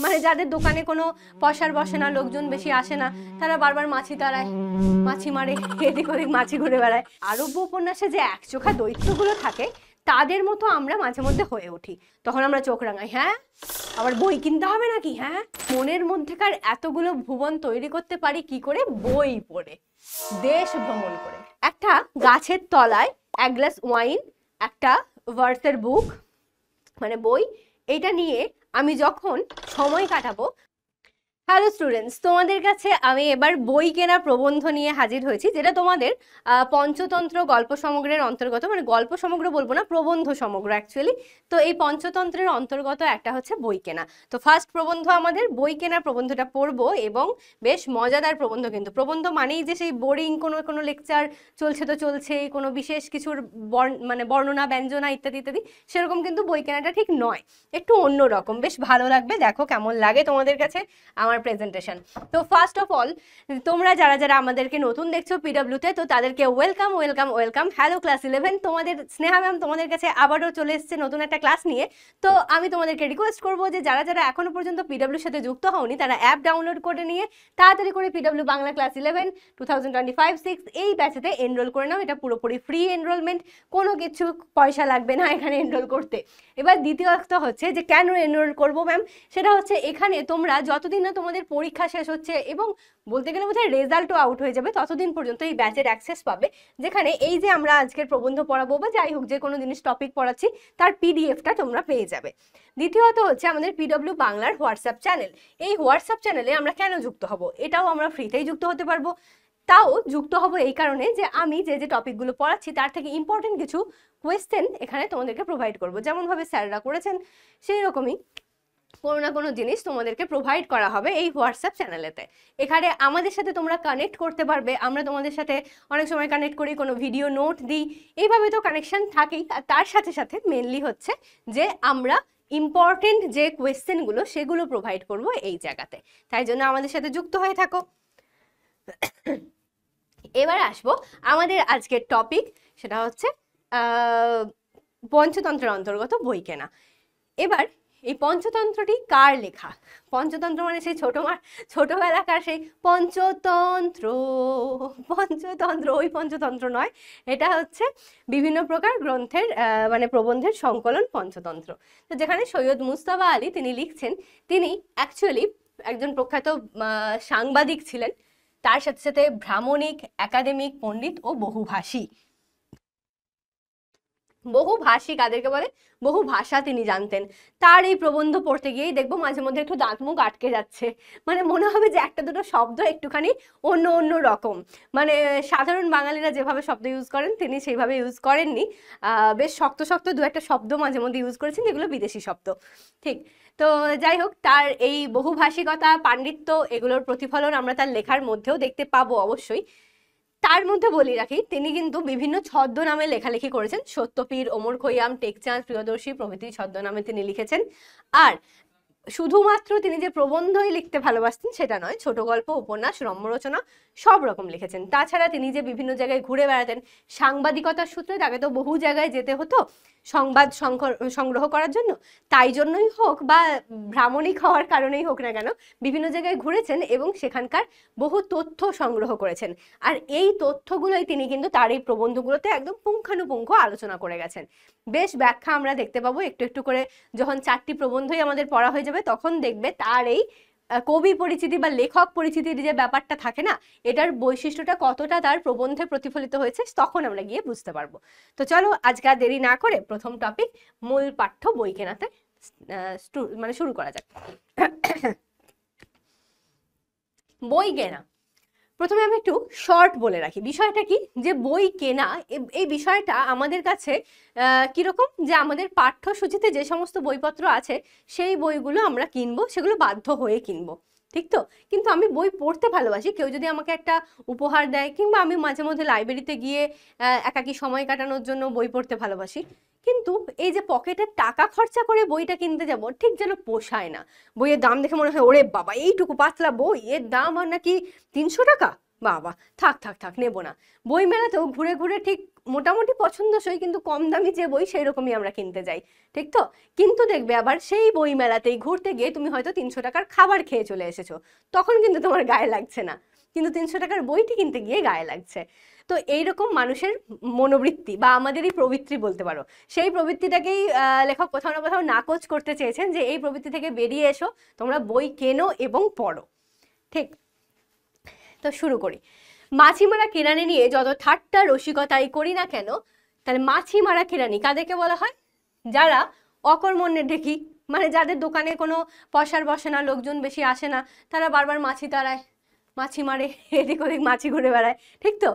মানে যাদের দোকানে কোনো পয়সার বসে না, লোকজন বেশি আসে না, তারা বারবার মাছি তাড়ায়, মাছি মারে, এদিক ওদিক মাছি ঘুরে বেড়ায়। আরব্য উপন্যাসে যে একচোখা দৈত্যগুলো থাকে তাদের মতো আমরা মাঝে মধ্যে হয়ে উঠি। তখন আমরা চোখ রাঙাই, হ্যাঁ আবার বই কিনতে হবে নাকি, হ্যাঁ। মনের মধ্যেকার এতগুলো ভুবন তৈরি করতে পারি কি করে? বই পড়ে, দেশ ভ্রমণ করে। একটা গাছের তলায় এক গ্লাস ওয়াইন, একটা ভার্সের বুক মানে বই, এইটা নিয়ে আমি যখন সময় কাটাবো। হ্যালো স্টুডেন্টস, তোমাদের কাছে আমি এবার বই কেনা প্রবন্ধ নিয়ে হাজির হয়েছি, যেটা তোমাদের পঞ্চতন্ত্র গল্প সমগ্রের অন্তর্গত। মানে গল্প সমগ্র বলবো না, প্রবন্ধ সমগ্র অ্যাকচুয়ালি। তো এই পঞ্চতন্ত্রের অন্তর্গত একটা হচ্ছে বই কেনা। তো ফার্স্ট প্রবন্ধ আমাদের বই কেনার প্রবন্ধটা পড়বো, এবং বেশ মজাদার প্রবন্ধ। কিন্তু প্রবন্ধ মানেই যে সেই বোরিং কোনো লেকচার চলছে তো চলছেই, কোনো বিশেষ কিছুর মানে বর্ণনা ব্যঞ্জনা ইত্যাদি ইত্যাদি, সেরকম কিন্তু বই কেনাটা ঠিক নয়, একটু অন্যরকম। বেশ ভালো লাগবে, দেখো কেমন লাগে তোমাদের কাছে আমার প্রেজেন্টেশন। তো ফার্স্ট অফ অল, তোমরা যারা যারা আমাদেরকে নতুন দেখছো পিডব্লিউতে, তো তাদেরকে welcome welcome welcome. Hello class 11, তোমাদের স্নেহা ম্যাম তোমাদের কাছে আবারও চলে এসেছে নতুন একটা ক্লাস নিয়ে। তো আমি তোমাদেরকে রিকোয়েস্ট করবো যে যারা যারা এখনো পর্যন্ত পিডব্লিউর সাথে যুক্ত হওনি, তারা অ্যাপ ডাউনলোড করে নিয়ে তাড়াতাড়ি করে পিডব্লিউ বাংলা ক্লাস 11 2025-6 এই ব্যাচেতে এনরোল করে নাও। এটা পুরোপুরি ফ্রি এনরোলমেন্ট, কোনো কিছু পয়সা লাগবে না এখানে এনরোল করতে। এবার দ্বিতীয় একটা হচ্ছে যে কেন এনরোল করবো ম্যাম, সেটা হচ্ছে এখানে তোমরা যতদিন না তোমাদের পরীক্ষা শেষ হচ্ছে এবং বলতে গেলে বোধহয় রেজাল্টও আউট হয়ে যাবে, ততদিন পর্যন্ত এই ব্যাচের অ্যাক্সেস পাবে, যেখানে এই যে আমরা আজকের প্রবন্ধ পড়াবো বা যাই হোক যে কোনো জিনিস টপিক পড়াচ্ছি তার পিডিএফটা তোমরা পেয়ে যাবে। দ্বিতীয়ত হচ্ছে আমাদের পিডব্লিউ বাংলার হোয়াটসঅ্যাপ চ্যানেল। এই হোয়াটসঅ্যাপ চ্যানেলে আমরা কেন যুক্ত হব? এটাও আমরা ফ্রিতেই যুক্ত হতে পারবো। তাও যুক্ত হব এই কারণে যে আমি যে যে টপিকগুলো পড়াচ্ছি তার থেকে ইম্পর্টেন্ট কিছু কোয়েশ্চেন এখানে তোমাদেরকে প্রোভাইড করবো। যেমনভাবে স্যাররা করেছেন সেই রকমই কোনো না কোনো জিনিস তোমাদেরকে প্রোভাইড করা হবে এই হোয়াটসঅ্যাপ চ্যানেলেতে। এখানে আমাদের সাথে তোমরা কানেক্ট করতে পারবে, আমরা তোমাদের সাথে অনেক সময় কানেক্ট করি, কোনো ভিডিও নোট দিই, এইভাবে তো কানেকশন থাকেই। তার সাথে সাথে মেনলি হচ্ছে যে আমরা ইম্পর্টেন্ট যে কোয়েশ্চেনগুলো সেগুলো প্রোভাইড করব এই জায়গাতে। তাই জন্য আমাদের সাথে যুক্ত হয়ে থাকো। এবার আসবো আমাদের আজকের টপিক, সেটা হচ্ছে পঞ্চতন্ত্রের অন্তর্গত বই কেনা। এবার এই পঞ্চতন্ত্রটি কার লেখা? পঞ্চতন্ত্র মানে সেই ছোটবেলাকার সেই পঞ্চতন্ত্র, পঞ্চতন্ত্র ওই পঞ্চতন্ত্র নয়, এটা হচ্ছে বিভিন্ন প্রকার গ্রন্থের মানে প্রবন্ধের সংকলন পঞ্চতন্ত্র। তো যেখানে সৈয়দ মুস্তাফা আলী তিনি লিখছেন, তিনি অ্যাকচুয়ালি একজন প্রখ্যাত সাংবাদিক ছিলেন, তার সাথে সাথে ভ্রামণিক, একাডেমিক, পণ্ডিত ও বহুভাষী। বহুভাষী কাদেরকে বলে? বহু ভাষা তিনি জানতেন। তার এই প্রবন্ধ পড়তে গিয়েই দেখবো মাঝে মধ্যে একটু দাঁত মুখ আটকে যাচ্ছে, মানে মনে হবে যে একটা দুটো শব্দ একটুখানি অন্য অন্য রকম। মানে সাধারণ বাঙালিরা যেভাবে শব্দ ইউজ করেন তিনি সেইভাবে ইউজ করেননি, বেশ শক্ত শক্ত দু একটা শব্দ মাঝে মধ্যে ইউজ করেছেন যেগুলো বিদেশি শব্দ। ঠিক, তো যাই হোক, তার এই বহুভাষিকতা, পাণ্ডিত্য, এগুলোর প্রতিফলন আমরা তার লেখার মধ্যেও দেখতে পাবো অবশ্যই। তার মধ্যে বলি রাখি, তিনি কিন্তু বিভিন্ন ছদ্মনামে লেখালেখি করেছেন। সত্যপীর, ওমর খৈয়াম, টেকচাঁদ, প্রিয়দর্শী প্রভৃতি ছদ্মনামে তিনি লিখেছেন। আর শুধুমাত্র তিনি যে প্রবন্ধই লিখতে ভালোবাসতেন সেটা নয়, ছোট গল্প, উপন্যাস, রম্যরচনা সব রকম লিখেছেন। তাছাড়া তিনি যে বিভিন্ন জায়গায় ঘুরে বেড়াতেন, সাংবাদিকতার সূত্রে তাকে তো বহু জায়গায় যেতে হতো সংবাদ সংগ্রহ করার জন্য, তাই জন্যই হোক বা ভ্রামণিক হওয়ার কারণেই হোক না কেন, বিভিন্ন জায়গায় ঘুরেছেন এবং সেখানকার বহু তথ্য সংগ্রহ করেছেন। আর এই তথ্যগুলোই তিনি কিন্তু তার এই প্রবন্ধগুলোতে একদম পুঙ্খানুপুঙ্খ আলোচনা করে গেছেন। বেশ ব্যাখ্যা আমরা দেখতে পাবো একটু একটু করে। যখন 4টি প্রবন্ধই আমাদের পড়া হয়ে যাবে তখন দেখবে তার এই কবি পরিচিতি বা লেখক পরিচিতির যে ব্যাপারটা থাকে না, এটার বৈশিষ্ট্যটা কতটা তার প্রবন্ধে প্রতিফলিত হয়েছে তখন আমরা গিয়ে বুঝতে পারবো। তো চলো আজকে আর দেরি না করে প্রথম টপিক মূল পাঠ্য বই কেনাতে মানে শুরু করা যাক। বই কেনা, প্রথমে আমি একটু শর্ট বলে রাখি বিষয়টা কি, যে বই কেনা এই বিষয়টা আমাদের কাছে কিরকম, যে আমাদের পাঠ্যসূচিতে যে সমস্ত বইপত্র আছে সেই বইগুলো আমরা কিনবো, সেগুলো বাধ্য হয়ে কিনবো, ঠিক তো? কিন্তু আমি বই পড়তে ভালোবাসি। কেউ যদি আমাকে একটা উপহার দেয়, কিংবা আমি মাঝে মধ্যে লাইব্রেরিতে গিয়ে একাকী সময় কাটানোর জন্য বই পড়তে ভালোবাসি, কিন্তু এই যে পকেটের টাকা খরচা করে বইটা কিনতে যাব, ঠিক যেন পোষায় না। বইয়ের দাম দেখে মনে হয় ওরে বাবা, এইটুকু পাতলা বই, এর দাম আর নাকি 300 টাকা, বাবা, থাক থাক থাক, নেবো না। বই মেলাতেও ঘুরে ঘুরে ঠিক মোটামুটি পছন্দসই কিন্তু কম দামি যে বই সেই রকমই আমরা কিনতে যাই, ঠিক তো? কিন্তু দেখবে আবার সেই বই মেলাতেই ঘুরতে গিয়ে তুমি হয়তো 300 টাকার খাবার খেয়ে চলে এসেছো, তখন কিন্তু তোমার গায়ে লাগছে না, কিন্তু 300 টাকার বইটি কিনতে গিয়ে গায়ে লাগছে। তো এইরকম মানুষের মনোবৃত্তি বা আমাদেরই প্রবৃত্তি বলতে পারো, সেই প্রবৃত্তিটাকেই লেখক কোথাও না কোথাও নাকচ করতে চেয়েছেন যে এই প্রবৃত্তি থেকে বেরিয়ে এসো, তোমরা বই কেনো এবং পড়ো। ঠিক, তো শুরু করি। মাছি মারা কেরানি নিয়ে যত ঠাট্টা রসিকতাই করি না কেন, তাহলে মাছি মারা কেরানি কাদেরকে বলা হয়? যারা অকর্মণ্যের ঢেকি, মানে যাদের দোকানে কোনো পয়সার বসে না, লোকজন বেশি আসে না, তারা বারবার মাছি তাড়ায়, মাছি মারে, এদিক ওদিক মাছি ঘুরে বেড়ায়, ঠিক তো?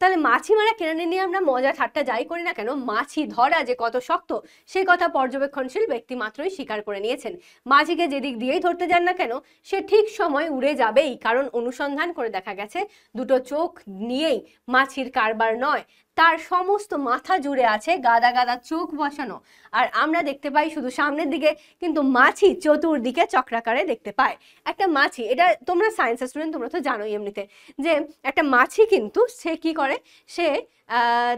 তাহলে মাছি মারা কেরানি নিয়ে আমরা মজা ঠাট্টা যাই করি না কেন, মাছি ধরা যে কত শক্ত সেই কথা পর্যবেক্ষণশীল ব্যক্তি মাত্রই স্বীকার করে নিয়েছেন। মাছিকে যেদিক দিয়েই ধরতে যান না কেন সে ঠিক সময় উড়ে যাবেই, কারণ অনুসন্ধান করে দেখা গেছে দুটো চোখ নিয়েই মাছির কারবার নয়, তার সমস্ত মাথা জুড়ে আছে গাদা গাদা চোখ বসানো। আর আমরা দেখতে পাই শুধু সামনের দিকে, কিন্তু মাছি চতুর্দিকে চক্রাকারে দেখতে পায়। একটা মাছি, এটা তোমরা সায়েন্সের স্টুডেন্ট, তোমরা তো জানোই এমনিতে, যে একটা মাছি কিন্তু সে কি করে, সে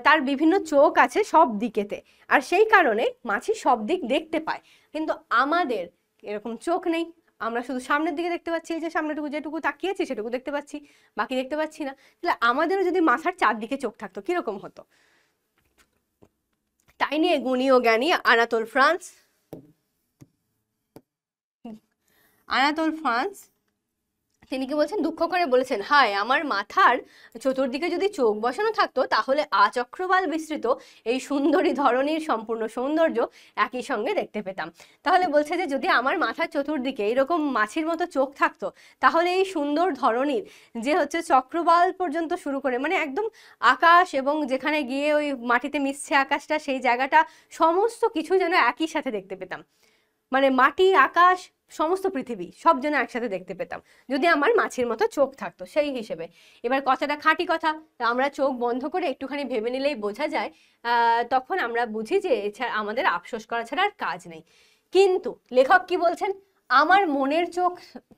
তার বিভিন্ন চোখ আছে সব দিকেতে, আর সেই কারণে মাছি সব দিক দেখতে পায়। কিন্তু আমাদের এরকম চোখ নেই, আমরা শুধু সামনের দিকে দেখতে পাচ্ছি, এই যে সামনেটুকু যেটুকু তাকিয়েছি সেটুকু দেখতে পাচ্ছি, বাকি দেখতে পাচ্ছি না। তাহলে আমাদেরও যদি মাথার চারদিকে চোখ থাকতো কিরকম হতো? তাই নিয়ে গুণী ও জ্ঞানী আনাতোল ফ্রান্স তিনি কি বলছেন, দুঃখ করে বলেছেন, হায় আমার মাথার চতুর্দিকে যদি চোখ বসানো থাকতো তাহলে আচক্রবাল বিস্তৃত এই সুন্দরী ধরনীর সম্পূর্ণ সৌন্দর্য একই সঙ্গে দেখতে পেতাম। তাহলে বলছে যে যদি আমার মাথার চতুর্দিকে এরকম মাছির মতো চোখ থাকতো তাহলে এই সুন্দর ধরনীর যে হচ্ছে চক্রবাল পর্যন্ত শুরু করে, মানে একদম আকাশ এবং যেখানে গিয়ে ওই মাটিতে মিশছে আকাশটা, সেই জায়গাটা সমস্ত কিছু যেন একই সাথে দেখতে পেতাম। মানে মাটি, আকাশ, সমস্ত পৃথিবী সব যেন একসাথে দেখতে পেতাম যদি আমার মাছির মতো চোখ থাকতো। সেই হিসেবে এবার কথাটা খাঁটি কথা, আমরা চোখ বন্ধ করে একটুখানি ভেবে নিলেই বোঝা যায়, তখন আমরা বুঝি যে এছাড়া আমাদের আফসোস করা ছাড়া আর কাজ নেই। কিন্তু লেখক কি বলছেন, আমার মনের চোখ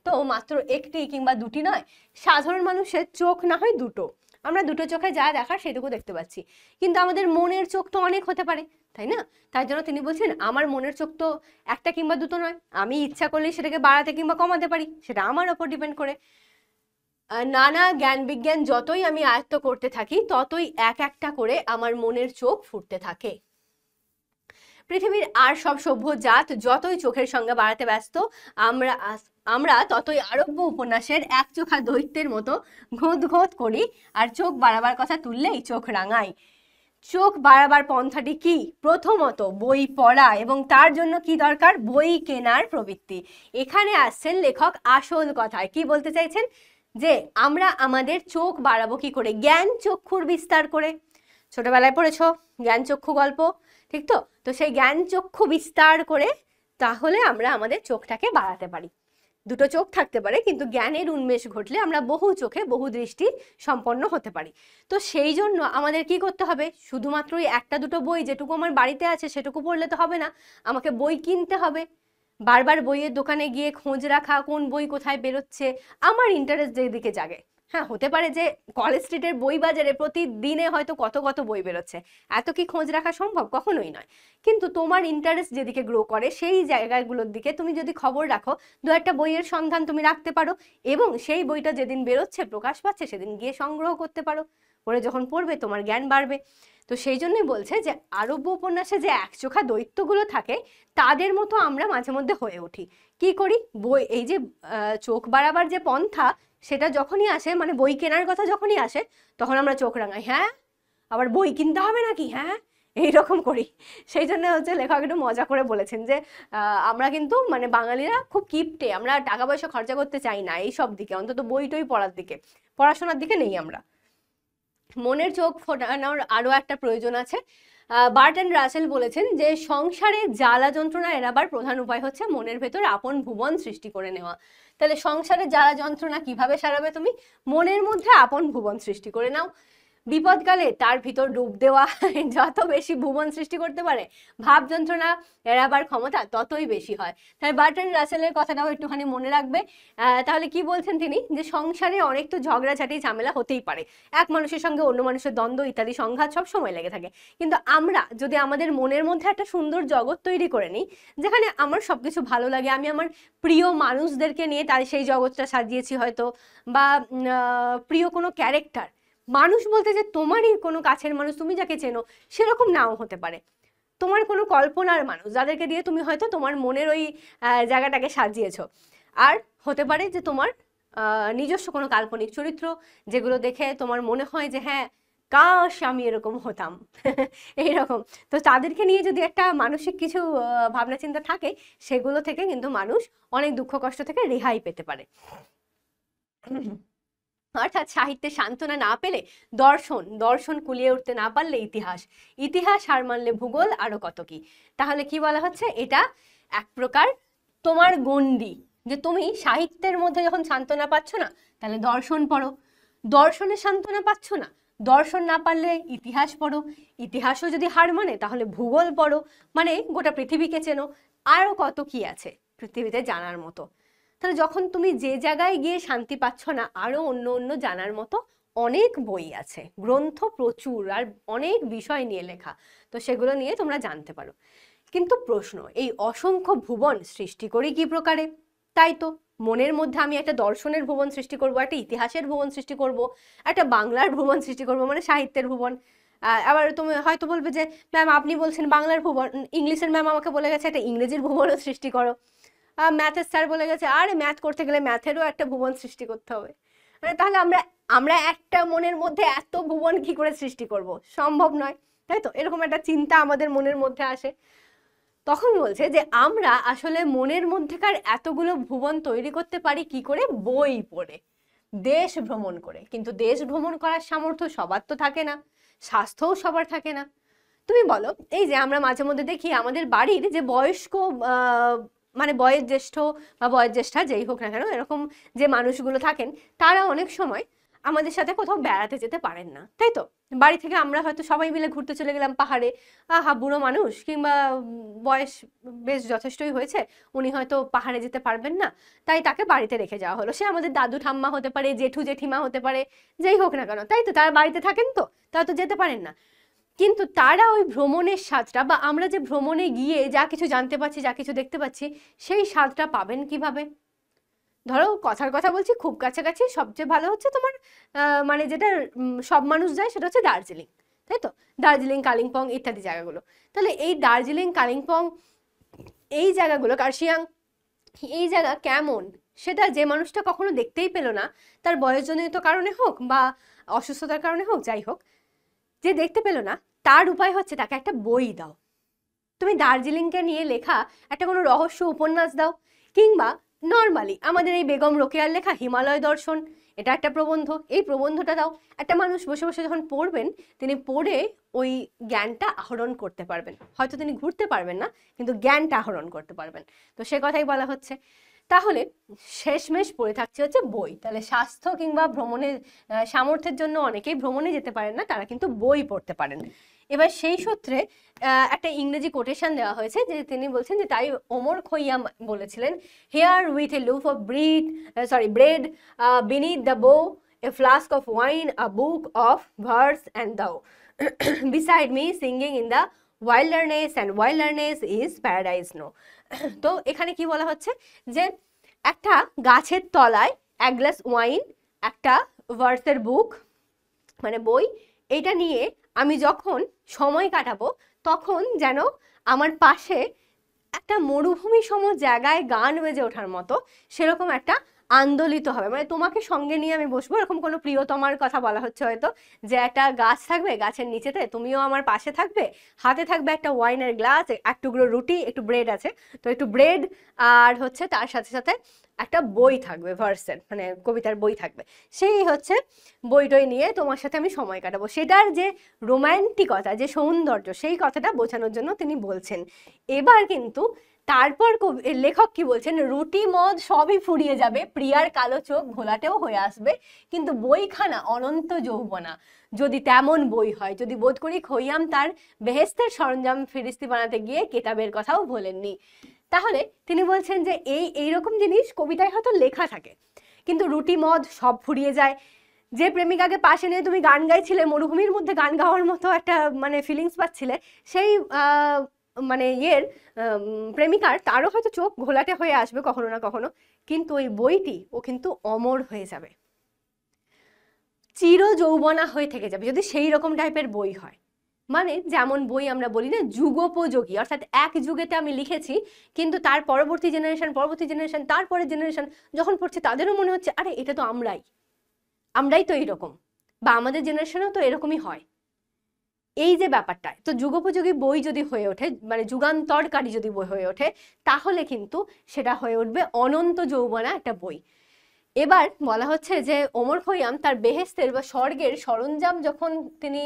তো মাত্র একটি কিংবা দুটি নয়, সাধারণ মানুষের চোখ না হয় দুটো, আমরা দুটো চোখে যা দেখার সেটুকু দেখতে পাচ্ছি, কিন্তু আমাদের মনের চোখ তো অনেক হতে পারে, তাই না? তাই জন্য তিনি বলছেন আমার মনের চোখ তো একটা কিংবা দুটো নয়, আমি ইচ্ছা করলে সেটাকে বাড়াতে কিংবা কমাতে পারি, সেটা আমার ওপর ডিপেন্ড করে। নানা জ্ঞান বিজ্ঞান যতই আমি আয়ত্ত করতে থাকি ততই এক একটা করে আমার মনের চোখ ফুটতে থাকে। পৃথিবীর আর সব সভ্য জাত যতই চোখের সংখ্যা বাড়াতে ব্যস্ত, আমরা ততই আরব্য উপন্যাসের একচোখা দৈত্যের মতো ঘোঁত ঘোঁত করি, আর চোখ বাড়াবার কথা তুললেই চোখ রাঙাই। চোখ বাড়াবার পন্থাটি কি? প্রথমত বই পড়া, এবং তার জন্য কি দরকার? বই কেনার প্রবৃত্তি। এখানে আসছেন লেখক আসল কথায়। কি বলতে চাইছেন? যে আমরা আমাদের চোখ বাড়াবো কি করে? জ্ঞান চক্ষুর বিস্তার করে। ছোটবেলায় পড়েছো জ্ঞান চক্ষু গল্প, ঠিক তো? তো সেই জ্ঞান চক্ষু বিস্তার করে তাহলে আমরা আমাদের চোখটাকে বাড়াতে পারি। দুটো চোখ থাকতে পারে, কিন্তু জ্ঞানের উন্মেষ ঘটলে আমরা বহু চোখে বহু দৃষ্টি সম্পন্ন হতে পারি। তো সেই জন্য আমাদের কি করতে হবে? শুধুমাত্র একটা দুটো বই যেটুকু আমার বাড়িতে আছে সেটুকু পড়লে তো হবে না, আমাকে বই কিনতে হবে। বারবার বইয়ের দোকানে গিয়ে খোঁজ রাখা, কোন বই কোথায় বেরোচ্ছে, আমার ইন্টারেস্ট যেদিকে জাগে। হ্যাঁ, হতে পারে যে কলেজ স্ট্রিটের বই বাজারে প্রতিদিনে হয়তো কত কত বই বেরোচ্ছে, এত কি খোঁজ রাখা সম্ভব? কখনোই নয়। কিন্তু তোমার ইন্টারেস্ট যেদিকে গ্রো করে সেই জায়গাগুলোর দিকে তুমি যদি খবর রাখো, দু একটা বইয়ের সন্ধান তুমি রাখতে পারো, এবং সেই বইটা যেদিন বেরোচ্ছে, প্রকাশ পাচ্ছে, সেদিন গিয়ে সংগ্রহ করতে পারো। পরে যখন পড়বে তোমার জ্ঞান বাড়বে। তো সেই জন্যই বলছে যে আরব্য উপন্যাসে যে একচোখা দৈত্যগুলো থাকে তাদের মতো আমরা মাঝে মধ্যে হয়ে উঠি। কি করি? বই, এই যে চোখ বাড়াবার যে পন্থা, সেটা যখনই আসে, মানে বই কেনার কথা যখনই আসে, তখন আমরা চোখ রাঙাই, হ্যাঁ আবার বই কিনতে হবে নাকি, হ্যাঁ এইরকম করি। সেই জন্য হচ্ছে লেখক একটু মজা করে বলেছেন যে আমরা কিন্তু মানে বাঙালিরা খুব কিপটে, আমরা টাকা পয়সা খরচা করতে চাই না এইসব দিকে, অন্তত বই টই পড়ার দিকে, পড়াশোনার দিকে নেই আমরা। মনের চোখ ফোটানোর আরো একটা প্রয়োজন আছে। বার্টন রাসেল বলেছেন যে সংসারে জ্বালা যন্ত্রণা এড়াবার প্রধান উপায় হচ্ছে মনের ভেতর আপন ভুবন সৃষ্টি করে নেওয়া। তাহলে সংসারে জ্বালা যন্ত্রণা কিভাবে সারাবে তুমি? মনের মধ্যে আপন ভুবন সৃষ্টি করে নাও। বিপদকালে তার ভিতর ডুব দেওয়া যত বেশি ভুবন সৃষ্টি করতে পারে, ভাব যন্ত্রণা এড়াবার ক্ষমতা ততই বেশি হয়। তাহলে বার্ট্রান্ড রাসেলের কথাটাও একটুখানি মনে রাখবে। তাহলে কি বলছেন তিনি, যে সংসারে অনেক তো ঝগড়াঝাটি ঝামেলা হতেই পারে, এক মানুষের সঙ্গে অন্য মানুষের দ্বন্দ্ব ইত্যাদি সংঘাত সব সময় লেগে থাকে, কিন্তু আমরা যদি আমাদের মনের মধ্যে একটা সুন্দর জগৎ তৈরি করে নিই, যেখানে আমার সবকিছু ভালো লাগে, আমি আমার প্রিয় মানুষদেরকে নিয়ে তার সেই জগৎটা সাজিয়েছি হয়তো, বা প্রিয় কোনো ক্যারেক্টার, মানুষ বলতে যে তোমারই কোনো কাছের মানুষ, তুমি যাকে চেনো সেরকম নাও হতে পারে, তোমার কোনো কল্পনার মানুষ যাদেরকে দিয়ে তুমি হয়তো তোমার মনের ওই জায়গাটাকে সাজিয়েছো, আর হতে পারে যে তোমার নিজস্ব কোনো কাল্পনিক চরিত্র, যেগুলো দেখে তোমার মনে হয় যে হ্যাঁ কাশ আমি এরকম হতাম এইরকম। তো তাদেরকে নিয়ে যদি একটা মানসিক কিছু ভাবনা চিন্তা থাকে, সেগুলো থেকে কিন্তু মানুষ অনেক দুঃখ কষ্ট থেকে রেহাই পেতে পারে। অর্থাৎ সাহিত্যে সান্ত্বনা না পেলে দর্শন কুলিয়ে উঠতে না পারলে ইতিহাস হার মানলে ভূগোল, আরো কত কি। তাহলে কি বলা হচ্ছে, এটা এক প্রকার তোমার গণ্ডি, যে তুমি সাহিত্যের মধ্যে যখন সান্ত্বনা পাচ্ছ না, তাহলে দর্শন পড়ো, দর্শনে সান্ত্বনা পাচ্ছ না, দর্শন না পারলে ইতিহাস পড়ো, ইতিহাসও যদি হার মানে তাহলে ভূগোল পড়ো, মানে গোটা পৃথিবীকে চেনো, আরো কত কি আছে পৃথিবীতে জানার মতো। তাহলে যখন তুমি যে জায়গায় গিয়ে শান্তি পাচ্ছ না, আরো অন্য অন্য জানার মতো অনেক বই আছে, গ্রন্থ প্রচুর, আর অনেক বিষয় নিয়ে লেখা, তো সেগুলো নিয়ে তোমরা জানতে পারো। কিন্তু প্রশ্ন, এই অসংখ্য ভুবন সৃষ্টি করি কি প্রকারে? তাই তো মনের মধ্যে আমি একটা দর্শনের ভুবন সৃষ্টি করব, একটা ইতিহাসের ভুবন সৃষ্টি করব, একটা বাংলার ভুবন সৃষ্টি করব, মানে সাহিত্যের ভুবন। আবার তুমি হয়তো বলবে যে ম্যাম আপনি বলছেন বাংলার ভুবন, ইংলিশের ম্যাম আমাকে বলে গেছে একটা ইংরেজির ভুবনও সৃষ্টি করো, ম্যাথের স্যার বলে গেছে আরে ম্যাথ করতে গেলে ম্যাথেরও একটা ভুবন সৃষ্টি করতে হবে। মানে তাহলে আমরা একটা মনের মধ্যে এত ভুবন কি করে সৃষ্টি করব? সম্ভব নয়, তাই তো? এরকম একটা চিন্তা আমাদের মনের মধ্যে আসে। তখন বলছে যে আমরা আসলে মনের মধ্যেকার এতগুলো ভুবন তৈরি করতে পারি কি করে? বই পড়ে, দেশ ভ্রমণ করে। কিন্তু দেশ ভ্রমণ করার সামর্থ্য সবার তো থাকে না, স্বাস্থ্যও সবার থাকে না। তুমি বলো, এই যে আমরা মাঝে মধ্যে দেখি আমাদের বাড়ির যে বয়স্ক মানে বয়োজ্যেষ্ঠ বা বয়োজ্যেষ্ঠা যেই হোক না কেন, এরকম যে মানুষগুলো থাকেন, তারা অনেক সময় আমাদের সাথে কোথাও বেড়াতে যেতে পারেন না, তাই তো? বাড়ি থেকে আমরা হয়তো সবাই মিলে ঘুরতে চলে গেলাম পাহাড়ে, বুড়ো মানুষ কিংবা বয়স বেশ যথেষ্টই হয়েছে, উনি হয়তো পাহাড়ে যেতে পারবেন না, তাই তাকে বাড়িতে রেখে যাওয়া হলো। সে আমাদের দাদু ঠাম্মা হতে পারে, জেঠু জেঠিমা হতে পারে, যেই হোক না কেন, তাই তো? তারা বাড়িতে থাকেন, তো তারা তো যেতে পারেন না। কিন্তু তারা ওই ভ্রমণের স্বাদটা, বা আমরা যে ভ্রমণে গিয়ে যা কিছু জানতে পারছি, যা কিছু দেখতে পাচ্ছি, সেই স্বাদটা পাবেন কিভাবে? ধরো কথার কথা বলছি, খুব কাছাকাছি সবচেয়ে ভালো হচ্ছে তোমার মানে যেটা সব মানুষ যায়, সেটা হচ্ছে দার্জিলিং, তাই তো? দার্জিলিং, কালিম্পং ইত্যাদি জায়গাগুলো। তাহলে এই দার্জিলিং, কালিম্পং এই জায়গাগুলো, কার্শিয়াং, এই জায়গা কেমন সেটা যে মানুষটা কখনো দেখতেই পেলো না, তার বয়সজনিত কারণে হোক বা অসুস্থতার কারণে হোক, যাই হোক, যে দেখতে পেলো না, তার উপায় হচ্ছে তাকে একটা বই দাও। তুমি দার্জিলিংকে নিয়ে লেখা একটা কোনো রহস্য উপন্যাস দাও, কিংবা নর্মালি আমাদের এই বেগম রোকেয়ার লেখা হিমালয় দর্শন, এটা একটা প্রবন্ধ, এই প্রবন্ধটা দাও। একটা মানুষ বসে বসে যখন পড়বেন, তিনি পড়ে ওই জ্ঞানটা আহরণ করতে পারবেন। হয়তো তিনি ঘুরতে পারবেন না, কিন্তু জ্ঞানটা আহরণ করতে পারবেন। তো সে কথাই বলা হচ্ছে। তাহলে শেষমেশ পড়ে থাকছে হচ্ছে বই। তাহলে স্বাস্থ্য কিংবা ভ্রমণের সামর্থ্যের জন্য অনেকেই ভ্রমণে যেতে পারেন না, তারা কিন্তু বই পড়তে পারেন। এবার সেই সূত্রে একটা ইংরেজি কোটেশন দেওয়া হয়েছে, যে তিনি বলছেন যে তাই ওমর খৈয়াম বলেছিলেন, here with a loaf of bread beneath the bough, a flask of wine, a book of verse and thou, beside me singing in the wilderness, and wilderness is paradise no. তো এখানে কি বলা হচ্ছে, যে একটা গাছের তলায় এক গ্লাস ওয়াইন, একটা ভার্সের বুক মানে বই, এইটা নিয়ে আমি যখন সময় কাটাবো, তখন যেন আমার পাশে একটা মরুভূমি সম জায়গায় গান বেজে ওঠার মতো সেরকম একটা আন্দোলিত হবে। মানে তোমাকে সঙ্গে নিয়ে আমি বসবো, এরকম কোনো প্রিয়তমার কথা বলা হচ্ছে হয়তো, যে একটা গাছ থাকবে, গাছের নিচেতে তুমিও আমার পাশে থাকবে, হাতে থাকবে একটা ওয়াইনের গ্লাস, এক টুকরো রুটি, একটু ব্রেড আছে, তো একটু ব্রেড, আর হচ্ছে তার সাথে সাথে একটা বই থাকবে, ভার্সের মানে কবিতার বই থাকবে, সেই হচ্ছে বইটই নিয়ে তোমার সাথে আমি সময় কাটাবো। সেটার যে রোম্যান্টিকতা, যে সৌন্দর্য, সেই কথাটা বোঝানোর জন্য তিনি বলছেন। এবার কিন্তু তারপর লেখক কি বলছেন, রুটি মদ সবই ফুরিয়ে যাবে, প্রিয়ার কালো চোখ ঘোলাটেও হয়ে আসবে, কিন্তু বইখানা অনন্ত যৌবনা যদি তেমন বই হয়, যদি বোধ করি খৈয়াম তার বেহেস্তের সরঞ্জাম ফিরিস্তি বানাতে গিয়ে কেতাবের কথাও ভোলেননি। তাহলে তিনি বলছেন যে এইরকম জিনিস কবিতায় হয়তো লেখা থাকে, কিন্তু রুটি মদ সব ফুরিয়ে যায়। যে প্রেমিকাকে পাশে নিয়ে তুমি গান গাইছিলে, মরুভূমির মধ্যে গান গাওয়ার মতো একটা মানে ফিলিংস পাচ্ছিলে, সেই মানে প্রেমিকার তারও হয়তো চোখ ঘোলাটে হয়ে আসবে কখনো না কখনো, কিন্তু ওই বইটি ও কিন্তু অমর হয়ে যাবে, চির যৌবনা হয়ে থেকে যাবে যদি সেই রকম টাইপের বই হয়। মানে যেমন বই আমরা বলি না যুগোপযোগী, অর্থাৎ এক যুগেতে আমি লিখেছি, কিন্তু তার পরবর্তী জেনারেশন তারপরের জেনারেশন যখন পড়ছে তাদেরও মনে হচ্ছে আরে এটা তো আমরাই তো এইরকম, বা আমাদের জেনারেশনেও তো এরকমই হয়। এই যে ব্যাপারটা, তো যুগোপযোগী বই যদি হয়ে ওঠে, মানে যুগান্তরকারী যদি বই হয়ে ওঠে, তাহলে কিন্তু সেটা হয়ে উঠবে অনন্ত যৌবনা একটা বই। এবার বলা হচ্ছে যে ওমর খৈয়াম তার বেহেস্তের বা স্বর্গের সরঞ্জাম যখন তিনি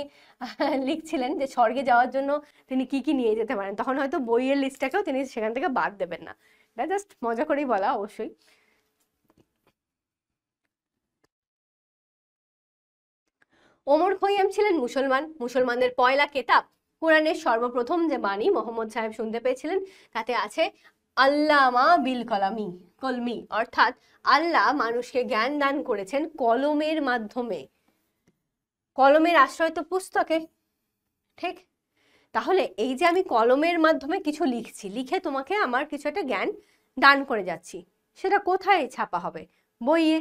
লিখছিলেন, যে স্বর্গে যাওয়ার জন্য তিনি কি কি নিয়ে যেতে পারেন, তখন হয়তো বইয়ের লিস্টটাকেও তিনি সেখান থেকে বাদ দেবেন না। এটা জাস্ট মজা করেই বলা অবশ্যই। ওমর খৈয়াম ছিলেন মুসলমানদের পয়লা কেতাব কোরআনের সর্বপ্রথম যে বাণী মোহাম্মদ সাহেব শুনতে পেয়েছিলেন, তাতে আছে আল্লামা বিল কলমি, অর্থাৎ আল্লাহ মানুষকে জ্ঞান দান করেছেন কলমের মাধ্যমে। কলমের আশ্রয় তো পুস্তকে, ঠিক? তাহলে এই যে আমি কলমের মাধ্যমে কিছু লিখছি, লিখে তোমাকে আমার কিছু একটা জ্ঞান দান করে যাচ্ছি, সেটা কোথায় ছাপা হবে? বইয়ে।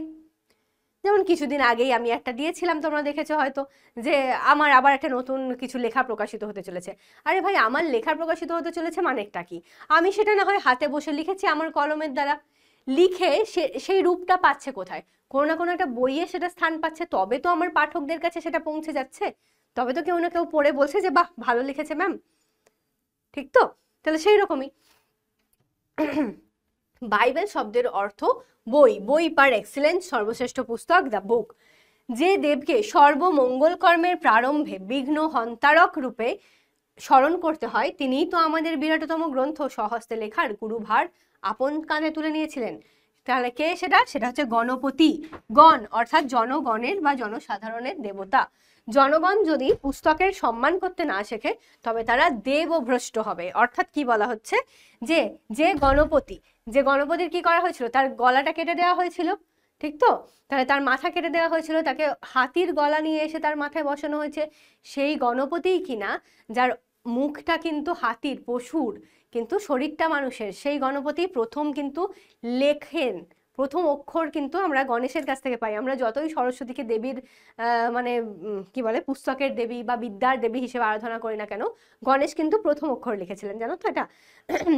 যেমন কিছুদিন আগেই আমি একটা দিয়েছিলাম, তোমরা দেখেছো হয়তো, যে আমার আবার একটা নতুন কিছু লেখা প্রকাশিত হতে চলেছে। আরে ভাই, আমার লেখা প্রকাশিত হতে চলেছে মানেটা কি? আমি সেটা না হয় হাতে বসে লিখেছি আমার কলমের দ্বারা, লিখে সেই রূপটা পাচ্ছে কোথায়? কোনো না কোনো একটা বইয়ে সেটা স্থান পাচ্ছে, তবে তো আমার পাঠকদের কাছে সেটা পৌঁছে যাচ্ছে, তবে তো কেউ না কেউ পড়ে বলছে যে বাহ ভালো লিখেছে ম্যাম, ঠিক তো? তাহলে সেই রকমই বাইবেল শব্দের অর্থ বই পার এক্সেলেন্স, সর্বশ্রেষ্ঠ পুস্তক, দ্য বুক। যে দেবকে সর্বমঙ্গল কর্মের প্রারম্ভে বিঘ্ন হন্তারক রূপে স্মরণ করতে হয়, তিনিই তো আমাদের বিরাটতম গ্রন্থ স্বহস্তে লেখার গুরুভার আপন কাঁধে তুলে নিয়েছিলেন। তাহলে কে সেটা? সেটা হচ্ছে গণপতি। গণ অর্থাৎ জনগণের বা জনসাধারণের দেবতা। জনগণ যদি পুস্তকের সম্মান করতে না শেখে, তবে তারা দেবভ্রষ্ট হবে। অর্থাৎ কি বলা হচ্ছে, যে গণপতির কি করা হয়েছিল? তার গলাটা কেটে দেওয়া হয়েছিল, ঠিক তো? তাহলে তার মাথা কেটে দেওয়া হয়েছিল, তাকে হাতির গলা নিয়ে এসে তার মাথায় বসানো হয়েছে। সেই গণপতিই কিনা, যার মুখটা কিন্তু হাতির, পশুর, কিন্তু শরীরটা মানুষের, সেই গণপতি প্রথম কিন্তু লেখেন। প্রথম অক্ষর কিন্তু আমরা গণেশের কাছ থেকে পাই। আমরা যতই সরস্বতীকে দেবীর মানে কি বলে, পুস্তকের দেবী বা বিদ্যার দেবী হিসেবে আরাধনা করি না কেন, গণেশ কিন্তু প্রথম অক্ষর লিখেছিলেন, জানো তো এটা?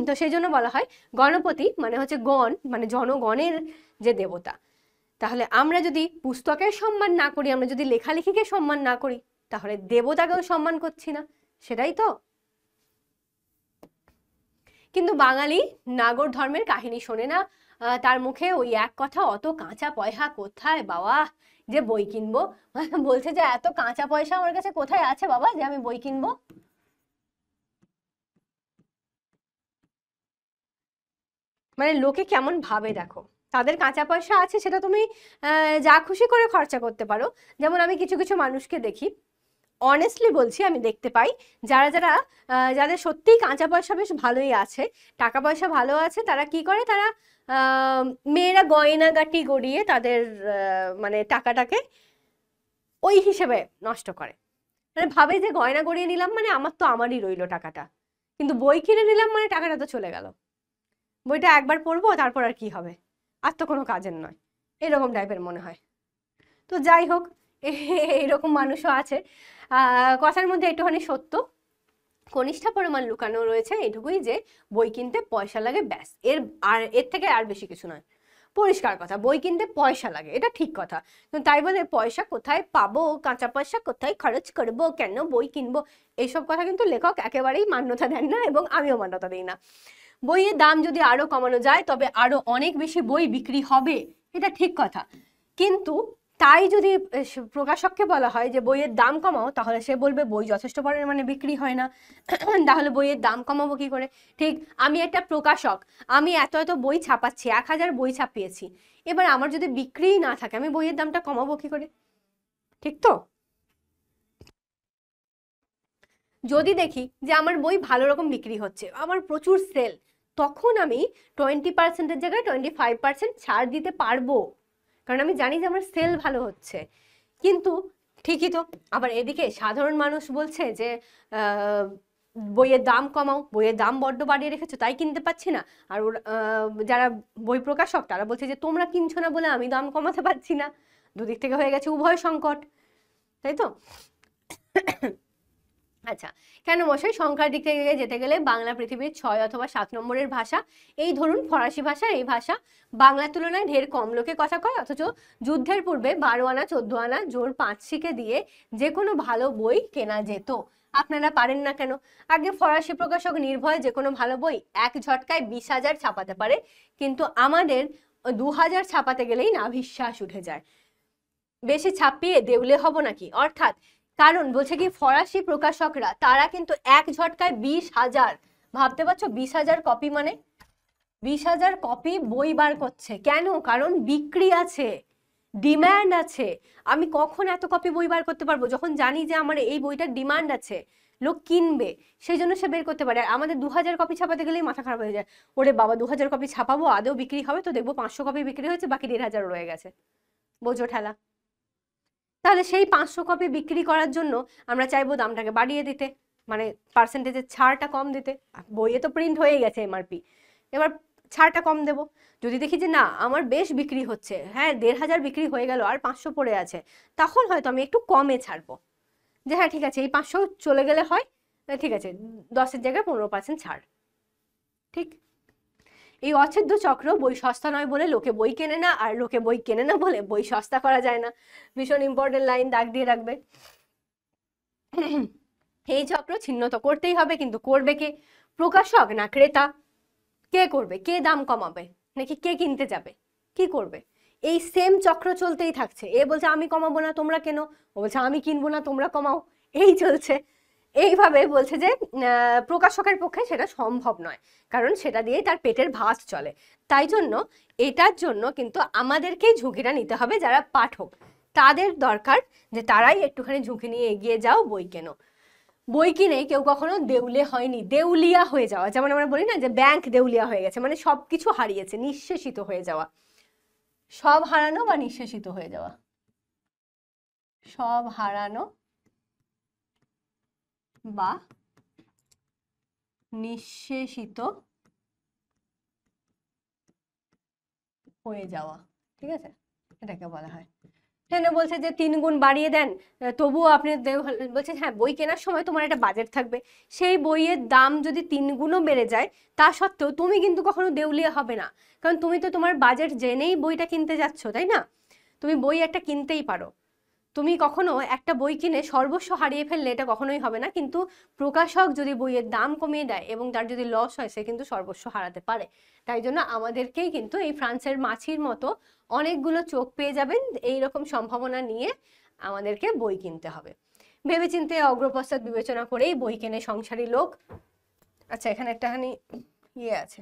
তো সেই জন্য বলা হয় গণপতি মানে হচ্ছে গণ, মানে জনগণের যে দেবতা। তাহলে আমরা যদি পুস্তকের সম্মান না করি, আমরা যদি লেখালেখিকে সম্মান না করি, তাহলে দেবতাকেও সম্মান করছি না, সেটাই তো। কিন্তু বাঙালি নাগর ধর্মের কাহিনী শোনে না, তার মুখে ওই এক কথা, অত কাঁচা পয়সা কোথায় বাবা যে বই কিনবো। বলছে যে এত কাঁচা পয়সা আমার কাছে কোথায় আছে বাবা যে আমি বই কিনবো। মানে লোকে কেমন ভাবে দেখো, তাদের কাঁচা পয়সা আছে, সেটা তুমি যা খুশি করে খরচা করতে পারো। যেমন আমি কিছু কিছু মানুষকে দেখি, অনেস্টলি বলছি, আমি দেখতে পাই যাদের সত্যিই কাঁচা পয়সা বেশ ভালোই আছে, টাকা পয়সা ভালো আছে, তারা কি করে, তারা মেয়েরা গয়নাগাটি গড়িয়ে তাদের মানে টাকাটাকে ওই হিসেবে নষ্ট করে। মানে ভাবে যে গয়না গড়িয়ে নিলাম মানে আমার তো আমারই রইলো টাকাটা, কিন্তু বই কিনে নিলাম মানে টাকাটা তো চলে গেল, বইটা একবার পড়বো তারপর আর কি হবে, আর তো কোনো কাজের নয়, এরকম টাইপের মনে হয়। তো যাই হোক, এইরকম মানুষও আছে। কথার মধ্যে একটুখানি সত্য কনিষ্ঠা পরিমাণ লুকানো রয়েছে, এইটুকুই যে বই কিনতে পয়সা লাগে, ব্যাস। এর থেকে আর বেশি কিছু নয়। পরিষ্কার কথা, বই কিনতে পয়সা লাগে, এটা ঠিক কথা, কিন্তু তাই বলে পয়সা কোথায় পাবো, কাঁচা পয়সা কোথায় খরচ করবো, কেন বই কিনবো, এইসব কথা কিন্তু লেখক একেবারেই মান্যতা দেন না, এবং আমিও মান্যতা দিই না। বইয়ের দাম যদি আরো কমানো যায়, তবে আরো অনেক বেশি বই বিক্রি হবে, এটা ঠিক কথা, কিন্তু তাই যদি প্রকাশককে বলা হয় যে বইয়ের দাম কমাও, তাহলে সে বলবে বই যথেষ্ট পরিমাণে বিক্রি হয় না, তাহলে বইয়ের দাম কমাবো কি করে? ঠিক, আমি একটা প্রকাশক, আমি এত এত বই ছাপাচ্ছি, 1000 বই ছাপিয়েছি, এবার আমার যদি বিক্রিই না থাকে, আমি বইয়ের দামটা কমাবো কি করে? ঠিক তো? যদি দেখি যে আমার বই ভালো রকম বিক্রি হচ্ছে, আমার প্রচুর সেল, তখন আমি 20%-এর জায়গায় 25% ছাড় দিতে পারবো, কারণ আমি জানি যে আমার সেল ভালো হচ্ছে। কিন্তু ঠিকই তো, আবার এদিকে সাধারণ মানুষ বলছে যে বইয়ের দাম কমাও, বইয়ের দাম বড্ড বাড়িয়ে রেখেছো তাই কিনতে পাচ্ছি না। আর যারা বই প্রকাশক তারা বলছে যে তোমরা কিনছো না বলে আমি দাম কমাতে পারছি না। দুদিক থেকে হয়ে গেছে উভয় সংকট, তাই তো? আচ্ছা, কেন মশাই? সংখ্যার দিক থেকে যেতে গেলে বাংলা পৃথিবীর 6 অথবা 7 নম্বরের ভাষা। এই ধরুন ফরাসি ভাষা, এই ভাষা বাংলার তুলনায় ঢের কম লোকে কথা কয়, অথচ যুদ্ধের পূর্বে 12 আনা 14 আনা জোর 5 শিকে দিয়ে যে কোনো ভালো বই কেনা যেত। আপনারা পারেন না কেন? আগে ফরাসি প্রকাশক নির্ভয়ে যে কোনো ভালো বই এক ঝটকায় 20,000 ছাপাতে পারে, কিন্তু আমাদের 2000 ছাপাতে গেলেই না বিশ্বাস উঠে যায়। বেশি ছাপিয়ে দেউলে হব নাকি? অর্থাৎ কারণ বলছে কি, ফরাসি প্রকাশকরা তারা কিন্তু এক ঝটকায় 20,000, ভাবতে পারছো 20,000 কপি, মানে 20,000 কপি বই বার করছে। কেন? কারণ বিক্রি আছে, ডিমান্ড আছে। আমি কখন এত কপি বই বার করতে পারবো? যখন জানি যে আমার এই বইটার ডিমান্ড আছে, লোক কিনবে, সেই জন্য সে বের করতে পারে। আর আমাদের 2000 কপি ছাপাতে গেলেই মাথা খারাপ হয়ে যায়। ওরে বাবা, 2000 কপি ছাপাবো, আদৌ বিক্রি হবে? তো দেখবো 500 কপি বিক্রি হয়েছে, বাকি 1,500 রয়ে গেছে। বোঝো ঠেলা? তাহলে সেই 500 কপি বিক্রি করার জন্য আমরা চাইবো দামটাকে বাড়িয়ে দিতে, মানে পার্সেন্টেজের ছাড়টা কম দিতে। বইয়ে তো প্রিন্ট হয়ে গেছে এমআরপি, এবার ছাড়টা কম দেব। যদি দেখি যে না আমার বেশ বিক্রি হচ্ছে, হ্যাঁ 1,500 বিক্রি হয়ে গেল আর 500 পড়ে আছে, তখন হয়তো আমি একটু কমে ছাড়বো, যে হ্যাঁ ঠিক আছে এই 500 চলে গেলে হয়, ঠিক আছে 10-এর জায়গায় 15% ছাড়। ঠিক, এই অচ্ছেদ্য চক্র, বই সস্তা নয় বলে লোকে বই কেনে না, আর লোকে বই কেনে না বলে বই সস্তা করা যায় না। ভীষণ ইম্পর্টেন্ট লাইন, দাগ দিয়ে রাখবে। এই চক্র ছিন্ন তো করতেই হবে, কিন্তু করবে কে? প্রকাশক না ক্রেতা? কে করবে? কে দাম কমাবে? নাকি কে কিনতে যাবে? কি করবে? এই সেম চক্র চলতেই থাকছে। এ বলছে আমি কমাবো না তোমরা কেন, ও বলছে আমি কিনবো না তোমরা কমাও, এই চলছে। এইভাবে বলছে যে প্রকাশকের পক্ষে সেটা সম্ভব নয়, কারণ সেটা দিয়েই তার পেটের ভাত চলে। তাই জন্য এটার জন্য কিন্তু আমাদেরকেই ঝুঁকিটা নিতে হবে, যারা পাঠক তাদের দরকার যে তারাই একটুখানি ঝুঁকি নিয়ে এগিয়ে যাও, বই কেনো। বই কিনে কেউ কখনো দেউলে হয়নি, দেউলিয়া হয়ে যাওয়া, যেমন আমরা বলি না যে ব্যাংক দেউলিয়া হয়ে গেছে, মানে সবকিছু হারিয়েছে, নিঃশেষিত হয়ে যাওয়া। সব হারানো বা নিঃশেষিত হয়ে যাওয়া, সব হারানো বা নিঃশেষিত হয়ে যাওয়া, ঠিক আছে, এটাকে বলা হয়। কেন বলছে যে 3 গুণ বাড়িয়ে দেন, তবুও আপনি বলছে হ্যাঁ বই কেনার সময় তোমার একটা বাজেট থাকবে, সেই বইয়ের দাম যদি 3 গুণও বেড়ে যায় তা সত্ত্বেও তুমি কিন্তু কখনো দেউলিয়া হবে না, কারণ তুমি তো তোমার বাজেট জেনেই বইটা কিনতে যাচ্ছ, তাই না? তুমি বই একটা কিনতেই পারো, তুমি কখনো একটা বই কিনে সর্বস্ব হারিয়ে ফেললে এটা কখনোই হবে না। কিন্তু প্রকাশক যদি বইয়ের দাম কমিয়ে দেয় এবং তার যদি লস হয়, সে কিন্তু সর্বস্ব হারাতে পারে। তাই জন্য আমাদেরকেই কিন্তু এই ফ্রান্সের মাছির মতো অনেকগুলো চোখ পেয়ে যাবেন, এইরকম সম্ভাবনা নিয়ে আমাদেরকে বই কিনতে হবে। ভেবেচিন্তে অগ্রপশ্চাৎ বিবেচনা করেই বই কেনে সংসারী লোক। আচ্ছা, এখানে একটাখানি ইয়ে আছে,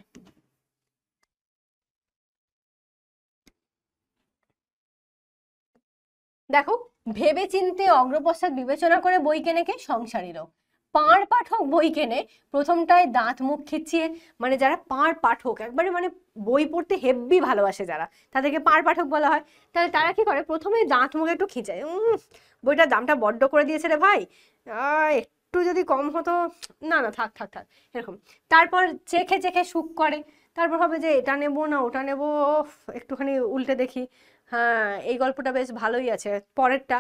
দেখো, ভেবেচিন্তে অগ্রপশ্চাৎ বিবেচনা করে বই কেনে কে? সংসারী লোক। পাঁড় পাঠক বই কেনে প্রথমটায় দাঁত মুখ খিচিয়ে, মানে যারা পাঁড় পাঠক, একবারে মানে বই পড়তে হেব্বি ভালোবাসে যারা, তাদেরকে পাঁড় পাঠক বলা হয়। তাহলে তারা কি করে? প্রথমে দাঁত মুখ একটু খিচায়, বইটার দামটা বড্ড করে দিয়েছে রে ভাই, একটু যদি কম হতো, না না থাক থাক থাক, এরকম। তারপর চেখে চেখে সুখ করে, তারপর হবে যে এটা নেবো না ওটা নেবো, একটুখানি উল্টে দেখি, হ্যাঁ এই গল্পটা বেশ ভালোই আছে, পরেরটা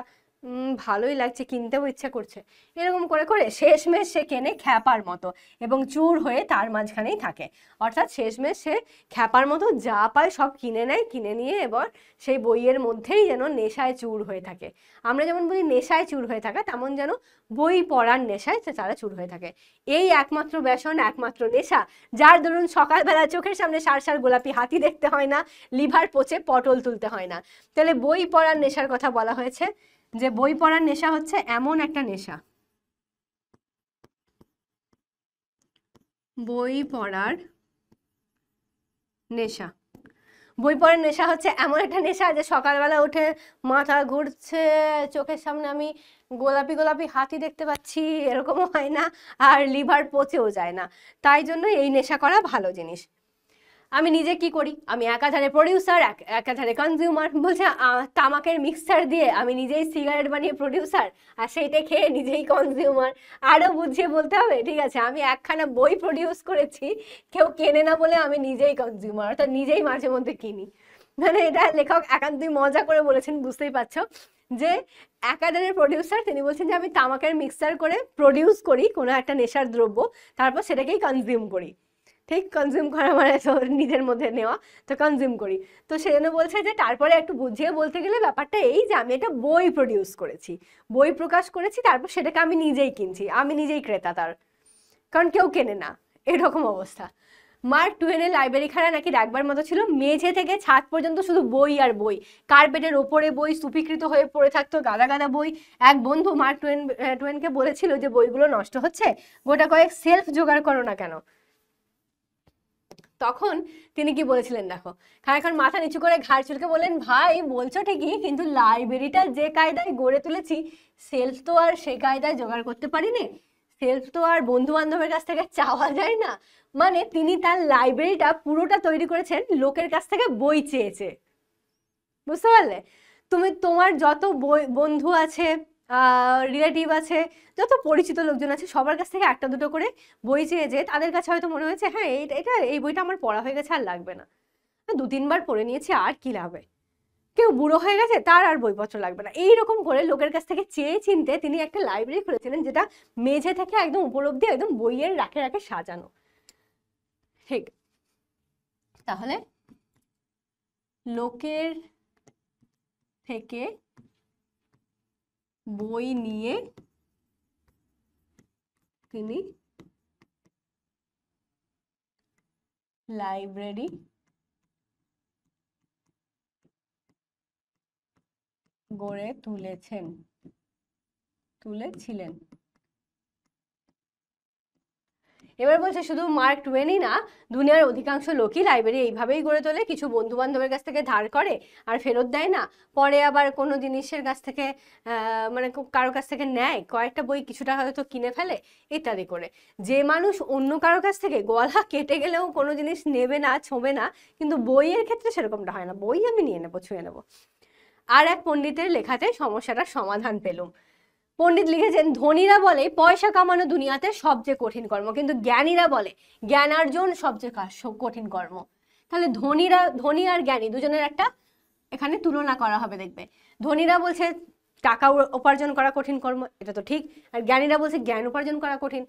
ভালোই লাগছে, কিনতেও ইচ্ছা করছে। এরকম করে করে শেষমেশ সে কেনে খ্যাপার মতো এবং চুর হয়ে তার মাঝখানেই থাকে। অর্থাৎ শেষমেশ সে খ্যাপার মতো যা পায় সব কিনে নেয়, কিনে নিয়ে এবার সেই বইয়ের মধ্যেই যেন নেশায় চুর হয়ে থাকে। আমরা যেমন বলি নেশায় চুর হয়ে থাকা, তেমন যেন বই পড়ার নেশায় তারা চুর হয়ে থাকে। এই একমাত্র ব্যসন, একমাত্র নেশা, যার দরুন সকালবেলা চোখের সামনে সার সার গোলাপি হাতি দেখতে হয় না, লিভার পচে পটল তুলতে হয় না। তাহলে বই পড়ার নেশার কথা বলা হয়েছে, যে বই পড়ার নেশা হচ্ছে এমন একটা নেশা, বই পড়ার নেশা, বই পড়ার নেশা হচ্ছে এমন একটা নেশা যে সকালবেলা উঠে মাথা ঘুরছে, চোখের সামনে আমি গোলাপি গোলাপি হাতি দেখতে পাচ্ছি, এরকমও হয় না, আর লিভার পচেও যায় না। তাই জন্য এই নেশা করা ভালো জিনিস। আমি নিজে কি করি, আমি একাধারে প্রডিউসার, একাধারে কনজিউমার। বলছে তামাকের মিক্সচার দিয়ে আমি নিজেই সিগারেট বানিয়ে প্রডিউসার, আর সেইটা খেয়ে নিজেই কনজিউমার। আরো বুঝিয়ে বলতে হবে? ঠিক আছে, আমি একখানা বই প্রডিউস করেছি, কেউ কেনে না বলে আমি নিজেই কনজিউমার, অর্থাৎ নিজেই মাঝে মধ্যে কিনি। মানে এটা লেখক একান্তই মজা করে বলেছেন, বুঝতেই পারছো যে একাধারে প্রডিউসার, তিনি বলছেন যে আমি তামাকের মিক্সচার করে প্রডিউস করি কোনো একটা নেশার দ্রব্য, তারপর সেটাকেই কনজিউম করি। ঠিক, কনজিউম করা মানে তো নিজের মধ্যে নেওয়া, তো কনজিউম করি। তো সেজন্য বলছে যে তারপরে একটু বুঝিয়ে বলতে গেলে ব্যাপারটা এই যে আমি একটা বই প্রডিউস করেছি, বই প্রকাশ করেছি, তারপর সেটাকে আমি নিজেই কিনছি, আমি নিজেই ক্রেতা তার, কারণ কেউ কেনে না, এরকম অবস্থা। মার্ক টুয়েনের লাইব্রেরি খানা নাকি রাখবার মতো ছিল, মেঝে থেকে ছাদ পর্যন্ত শুধু বই আর বই, কার্পেটের ওপরে বই স্তূপীকৃত হয়ে পড়ে থাকতো গাদা গাদা বই। এক বন্ধু মার্ক টুয়েনকে বলেছিল যে বইগুলো নষ্ট হচ্ছে, গোটা কয়েক সেলফ জোগাড় করো না কেন। তখন তিনি কি বলেছিলেন দেখো, খানিকক্ষণ মাথা নিচু করে ঘাড় চুলকে বললেন, ভাই বলছো ঠিকই, কিন্তু লাইব্রেরিটা যে কায়দায় গড়ে তুলেছি, সেলফ তো আর সেই কায়দায় জোগাড় করতে পারিনি, সেলফ তো আর বন্ধু বান্ধবের কাছ থেকে চাওয়া যায় না। মানে তিনি তার লাইব্রেরিটা পুরোটা তৈরি করেছেন লোকের কাছ থেকে বই চেয়েছে। বুঝতে পারলে? তুমি তোমার যত বন্ধু আছে, রিলেটিভ আছে, যত পরিচিত লোকজন আছে, সবার কাছ থেকে একটা দুটো করে বই চেয়েছে, তাদের কাছে হয়তো মনে হয়েছে হ্যাঁ এটা এই বইটা আমার পড়া হয়ে গেছে, আর লাগবে না, 2-3 বার পড়ে নিয়েছি, আর কি লাগবে। কেউ বুড়ো হয়ে গেছে, তার আর বইপত্র লাগবে না, এইরকম করে লোকের কাছ থেকে চেয়ে চিনতে তিনি একটা লাইব্রেরি খুলেছিলেন, যেটা মেঝে থেকে একদম উপলব্ধি একদম বইয়ের রাখে রাখে সাজানো। ঠিক, তাহলে লোকের থেকে বই নিয়ে তিনি লাইব্রেরি গড়ে তুলেছিলেন। এবার বলছে শুধু মার্ক টুয়েনই না, দুনিয়ার অধিকাংশ লোকই লাইব্রেরি এইভাবেই গড়ে তোলে, কিছু বন্ধু বান্ধবের কাছ থেকে ধার করে আর ফেরত দেয় না, পরে আবার কোনো জিনিসের কাছ থেকে মানে কারোর কাছ থেকে নেয়, কয়েকটা বই কিছুটা হয়তো কিনে ফেলে ইত্যাদি করে। যে মানুষ অন্য কারোর কাছ থেকে গলা কেটে গেলেও কোনো জিনিস নেবে না, ছোঁবে না, কিন্তু বইয়ের ক্ষেত্রে সেরকমটা হয় না, বই আমি নিয়ে নেবো, ছুঁয়ে নেবো। আর এক পণ্ডিতের লেখাতে সমস্যাটার সমাধান পেলুম। পণ্ডিত লিখেছেন, ধনীরা বলে পয়সা কামানো দুনিয়াতে সবচেয়ে কঠিন কর্ম, কিন্তু জ্ঞানীরা বলে জ্ঞানার্জন সবচেয়ে কঠিন কর্ম। তাহলে ধনী আর জ্ঞানী দুজনের একটা এখানে তুলনা করা হবে, দেখবে ধনীরা বলছে টাকা উপার্জন করা কঠিন কর্ম, এটা তো ঠিক, আর জ্ঞানীরা বলছে জ্ঞান উপার্জন করা কঠিন।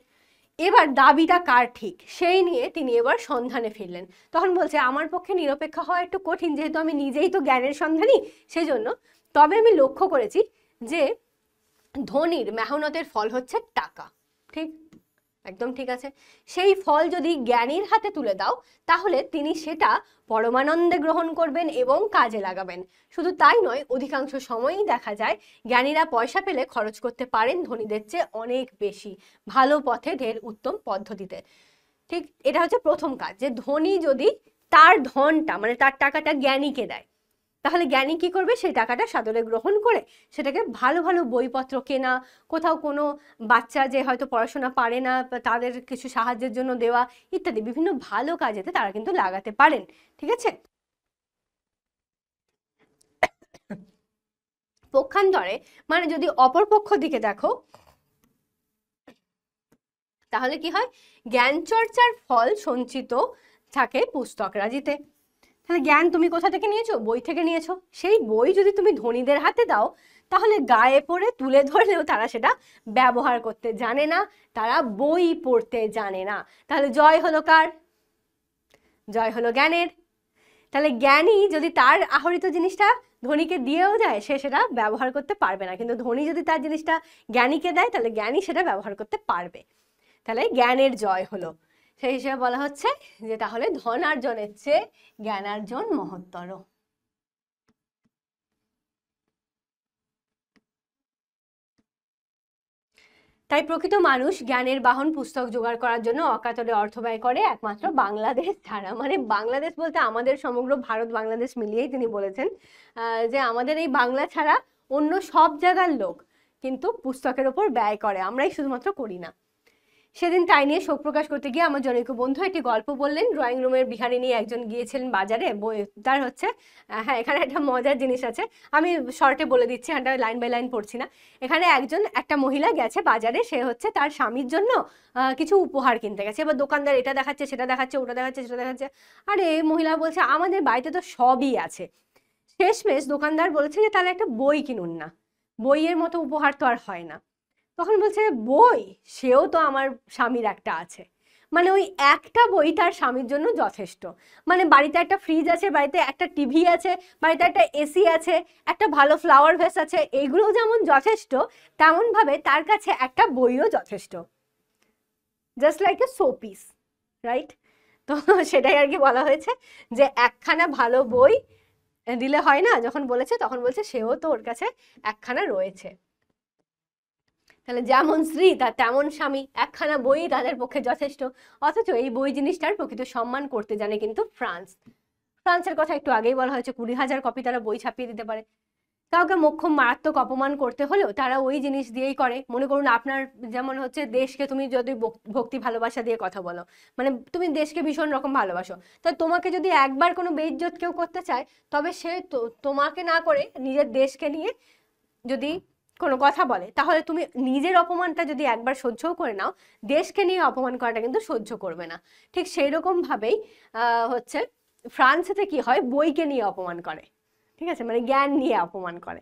এবার দাবিটা কার ঠিক সেই নিয়ে তিনি এবার সন্ধানে ফিরলেন। তখন বলছে আমার পক্ষে নিরপেক্ষ হওয়া একটু কঠিন, যেহেতু আমি নিজেই তো জ্ঞানের সন্ধানী, সেজন্য তবে আমি লক্ষ্য করেছি যে ধনীর মেহনতের ফল হচ্ছে টাকা। ঠিক, একদম ঠিক আছে। সেই ফল যদি জ্ঞানীর হাতে তুলে দাও, তাহলে তিনি সেটা পরমানন্দে গ্রহণ করবেন এবং কাজে লাগাবেন। শুধু তাই নয়, অধিকাংশ সময়ই দেখা যায় জ্ঞানীরা পয়সা পেলে খরচ করতে পারেন ধনীদের চেয়ে অনেক বেশি, ভালো পথে, ঢের উত্তম পদ্ধতিতে। ঠিক, এটা হচ্ছে প্রথম কাজ, যে ধনী যদি তার ধনটা মানে তার টাকাটা জ্ঞানীকে দেয়, তাহলে জ্ঞানী কি করবে, সেই টাকাটা সাদরে গ্রহণ করে সেটাকে ভালো ভালো বইপত্র কেনা, কোথাও কোনো বাচ্চা যে হয়তো পড়াশোনা পারে না তাদের কিছু সাহায্যের জন্য দেওয়া ইত্যাদি বিভিন্ন ভালো কাজেতে তারা কিন্তু লাগাতে পারেন। ঠিক আছে, পক্ষান্তরে মানে যদি অপর পক্ষ দিকে দেখো, তাহলে কি হয়, জ্ঞান চর্চার ফল সঞ্চিত থাকে পুস্তকরাজিতে। তাহলে জ্ঞান তুমি কোথা থেকে নিয়েছো? বই থেকে নিয়েছো। সেই বই যদি তুমি ধনীদের হাতে দাও তাহলে গায়ে পড়ে তুলে ধরলেও তারা সেটা ব্যবহার করতে জানে না, তারা বই পড়তে জানে না। তাহলে জয় হলো কার? জয় হলো জ্ঞানের। তাহলে জ্ঞানী যদি তার আহরিত জিনিসটা ধনীকে দিয়েও যায়, সে সেটা ব্যবহার করতে পারবে না, কিন্তু ধনী যদি তার জিনিসটা জ্ঞানীকে দেয় তাহলে জ্ঞানী সেটা ব্যবহার করতে পারবে। তাহলে জ্ঞানের জয় হলো। সেই হিসেবে বলা হচ্ছে যে তাহলে ধনার্জনের চেয়ে জ্ঞানার্জন মহত্তর। তাই প্রকৃত মানুষ জ্ঞানের বাহন পুস্তক জোগাড় করার জন্য অকাতরে অর্থ ব্যয় করে একমাত্র বাংলাদেশ ছাড়া। মানে বাংলাদেশ বলতে আমাদের সমগ্র ভারত বাংলাদেশ মিলিয়েই তিনি বলেছেন যে আমাদের এই বাংলা ছাড়া অন্য সব জায়গার লোক কিন্তু পুস্তকের ওপর ব্যয় করে, আমরাই শুধুমাত্র করি না। সেদিন তাই নিয়ে শোক প্রকাশ করতে গিয়ে আমার জনৈক বন্ধু একটি গল্প বললেন। ড্রয়িং রুমের বিহারিনী একজন গিয়েছিলেন বাজারে বই, তার হচ্ছে হ্যাঁ এখানে একটা মজার জিনিস আছে, আমি শর্টে বলে দিচ্ছি, এটা লাইন বাই লাইন পড়ছি না। এখানে একটা মহিলা গেছে বাজারে, সে হচ্ছে তার স্বামীর জন্য কিছু উপহার কিনতে গেছে। এবার দোকানদার এটা দেখাচ্ছে, সেটা দেখাচ্ছে, ওটা দেখাচ্ছে, সেটা দেখাচ্ছে। আরে মহিলা বলছে আমাদের বাড়িতে তো সবই আছে। শেষমেশ দোকানদার বলেছে যে তাহলে একটা বই কিনুন না, বইয়ের মতো উপহার তো আর হয় না। তখন বলছে বই, সেও তো আমার স্বামীর একটা আছে। মানে ওই একটা বই তার স্বামীর জন্য যথেষ্ট। মানে বাড়িতে একটা ফ্রিজ আছে, বাড়িতে একটা টিভি আছে, বাড়িতে একটা এসি আছে, একটা ভালো ফ্লাওয়ার ভেস আছে, এইগুলো যেমন যথেষ্ট তেমন ভাবে তার কাছে একটা বইও যথেষ্ট। Just like a showpiece, right? তো সেটাই আর কি বলা হয়েছে যে একখানা ভালো বই দিলে হয় না। যখন বলেছে তখন বলছে সেও তো ওর কাছে একখানা রয়েছে। তাহলে যেমন স্ত্রী তার তেমন স্বামী, একখানা বই তাদের পক্ষে যথেষ্ট। অথচ এই বই জিনিসটার প্রকৃত সম্মান করতে জানে কিন্তু ফ্রান্সের কথা একটু আগেই বলা হয়েছে, 20,000 কপি তারা বই ছাপিয়ে দিতে পারে। কাউকে মোক্ষম মারাত্মক অপমান করতে হলেও তারা ওই জিনিস দিয়েই করে। মনে করুন আপনার যেমন হচ্ছে দেশকে তুমি যদি ভক্তি ভালোবাসা দিয়ে কথা বলো, মানে তুমি দেশকে ভীষণ রকম ভালোবাসো, তাই তোমাকে যদি একবার কোনো বেইজ্জত কেউ করতে চায় তবে সে তোমাকে না করে নিজের দেশকে নিয়ে যদি কোনো কথা বলে, তাহলে তুমি নিজের অপমানটা যদি একবার সহ্যও করে নাও, দেশকে নিয়ে অপমান করাটা কিন্তু সহ্য করবে না। ঠিক সেই রকম ভাবেই হচ্ছে ফ্রান্সেতে কি হয়, বইকে নিয়ে অপমান করে, ঠিক আছে, মানে জ্ঞান নিয়ে অপমান করে।